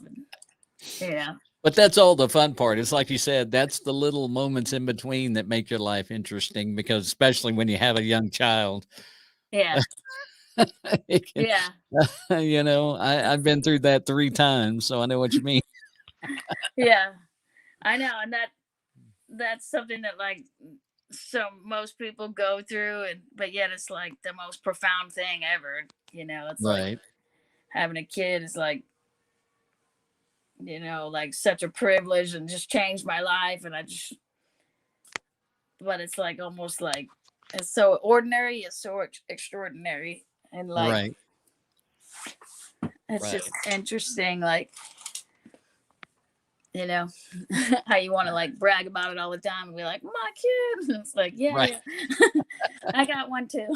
And, But that's all the fun part. It's like you said, that's the little moments in between that make your life interesting, because especially when you have a young child, yeah, it can- yeah, I've been through that 3 times, so I know what you mean. yeah. I know, and that's something that like so most people go through, and but yet it's like the most profound thing ever. It's like Right. having a kid is like like such a privilege and just changed my life, and but it's like almost like it's so ordinary, it's so extraordinary, and like Right. it's Right. just interesting, like how you want to like brag about it all the time and be like, my kid. And it's like, yeah, Right. yeah. I got one too.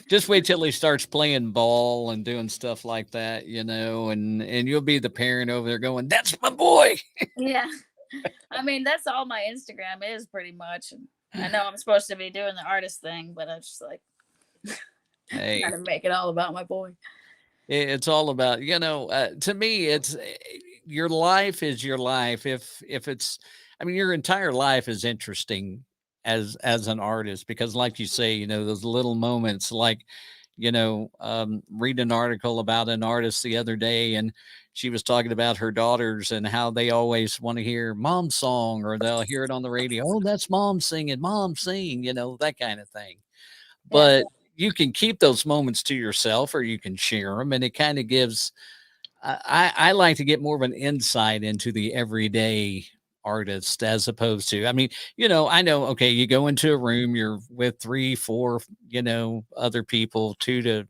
Just wait till he starts playing ball and doing stuff like that, and you'll be the parent over there going, "That's my boy." Yeah. I mean, that's all my Instagram is pretty much. And I know I'm supposed to be doing the artist thing, but I'm just like Hey, trying to make it all about my boy. it's all about, to me, it's your life is your life. If it's, I mean, your entire life is interesting as an artist, because like you say, those little moments, like, read an article about an artist the other day, and she was talking about her daughters and how they always want to hear mom's song, or they'll hear it on the radio. Oh, that's mom singing, mom sing, that kind of thing. Yeah. But you can keep those moments to yourself, or you can share them, and it kind of gives. I like to get more of an insight into the everyday artist, as opposed to, I mean, I know, okay, you go into a room, you're with 3, 4, other people, 2 to,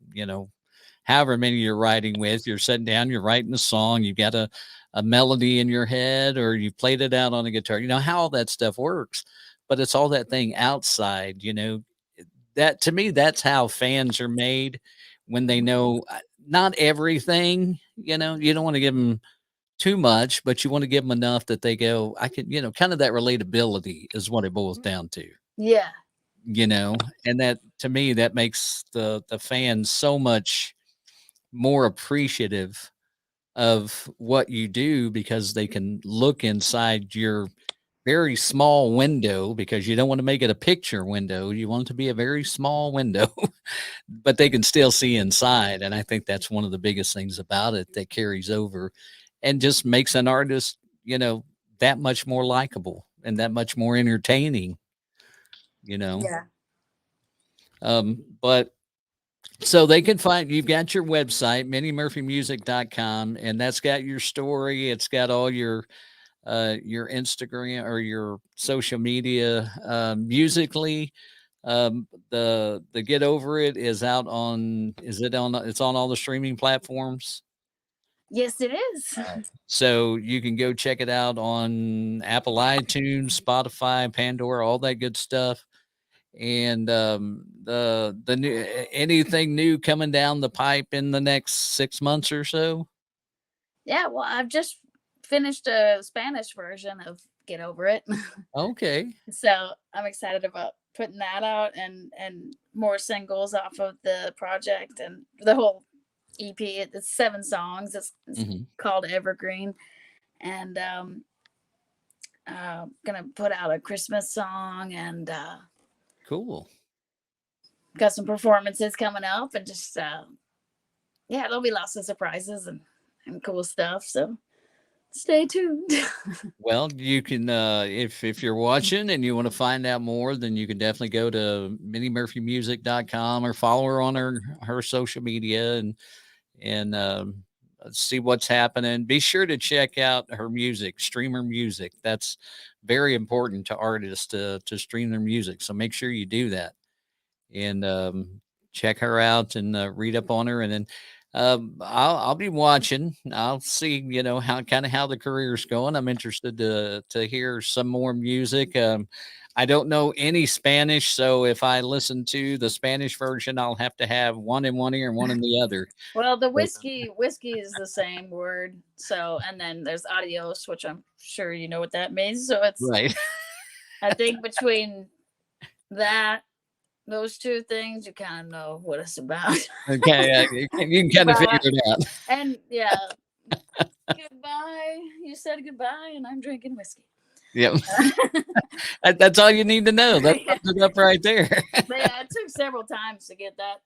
however many you're writing with, you're sitting down, you're writing a song, you got a melody in your head, or you played it out on a guitar, how all that stuff works. But it's all that thing outside, that to me, that's how fans are made, when they know not everything, you don't want to give them too much, but you want to give them enough that they go, I can, kind of that relatability is what it boils down to, Yeah. and that, to me, that makes the fans so much more appreciative of what you do, because they can look inside your very small window, because you don't want to make it a picture window. You want it to be a very small window, but they can still see inside. And I think that's one of the biggest things about it that carries over and just makes an artist, that much more likable and that much more entertaining, you know. Yeah. But so they can find, you've got your website, minniemurphymusic.com, and that's got your story. It's got all your Instagram or your social media. Musically, the Get Over It is out on, it's on all the streaming platforms. Yes, it is. So you can go check it out on Apple iTunes, Spotify, Pandora, all that good stuff. And the new, anything new coming down the pipe in the next 6 months or so? Yeah. Well, I've just finished a Spanish version of Get Over It. Okay. So I'm excited about putting that out and more singles off of the project and the whole EP. It's 7 songs. It's called Evergreen, and gonna put out a Christmas song and Cool. got some performances coming up and just yeah, there'll be lots of surprises and cool stuff. So stay tuned. Well, you can if you're watching and you want to find out more, then you can definitely go to minniemurphymusic.com or follow her on her social media and see what's happening. Be sure to check out her music, stream her music. That's very important to artists to stream their music. So make sure you do that and check her out and read up on her. And then I'll be watching. I'll see, how the career's going. I'm interested to hear some more music. I don't know any Spanish, so if I listen to the Spanish version, I'll have to have one in one ear and one in the other. Well, the whiskey is the same word. So, and then there's adios, which I'm sure you know what that means. So it's right. I think between those two things, you kind of know what it's about. Okay, you can kind of figure it out. And yeah, goodbye. You said goodbye, and I'm drinking whiskey. Yep. That's all you need to know. That sums it up right there. But yeah, it took several times to get that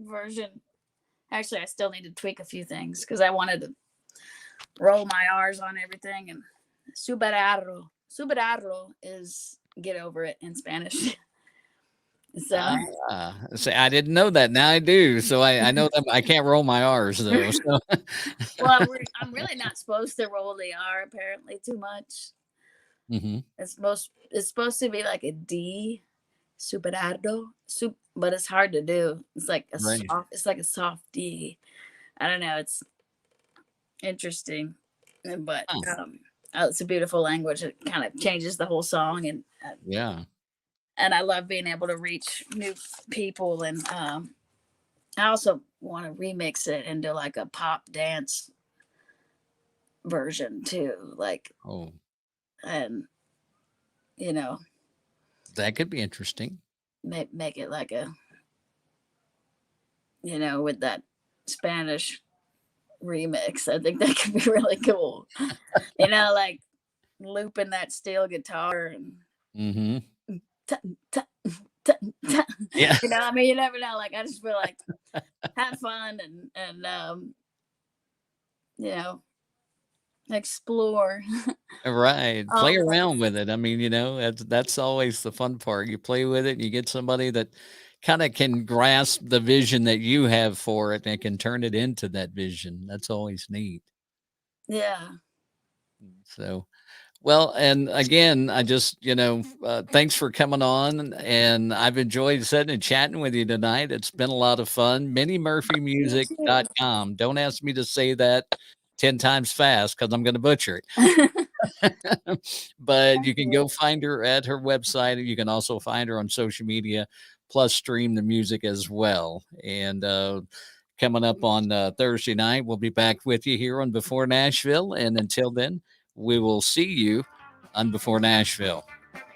version. Actually, I still need to tweak a few things because I wanted to roll my R's on everything. And superarlo is get over it in Spanish. So I didn't know that. Now I do. So I know that I can't roll my R's though. So. Well, I'm really not supposed to roll the R apparently too much. It's supposed to be like a D, superardo, but it's hard to do. It's like a soft D. I don't know. It's interesting, but it's a beautiful language. It kind of changes the whole song, and and I love being able to reach new people. And I also want to remix it into like a pop dance version too, like and that could be interesting. Make it like a with that Spanish remix. I think that could be really cool. Like looping that steel guitar and yeah. I mean, you never know. Like I just feel like have fun and explore. Right. Play around with it. I mean, that's always the fun part. You play with it and you get somebody that kind of can grasp the vision that you have for it and can turn it into that vision. That's always neat. Yeah. So, well, and again, I just, thanks for coming on, and I've enjoyed sitting and chatting with you tonight. It's been a lot of fun. MinnieMurphyMusic.com. Don't ask me to say that 10 times fast because I'm going to butcher it. But you can go find her at her website. You can also find her on social media, plus stream the music as well. And coming up on Thursday night, we'll be back with you here on Before Nashville. And until then, we will see you on Before Nashville.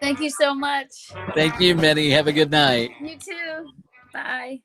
Thank you so much. Thank you, Minnie. Have a good night. You too. Bye.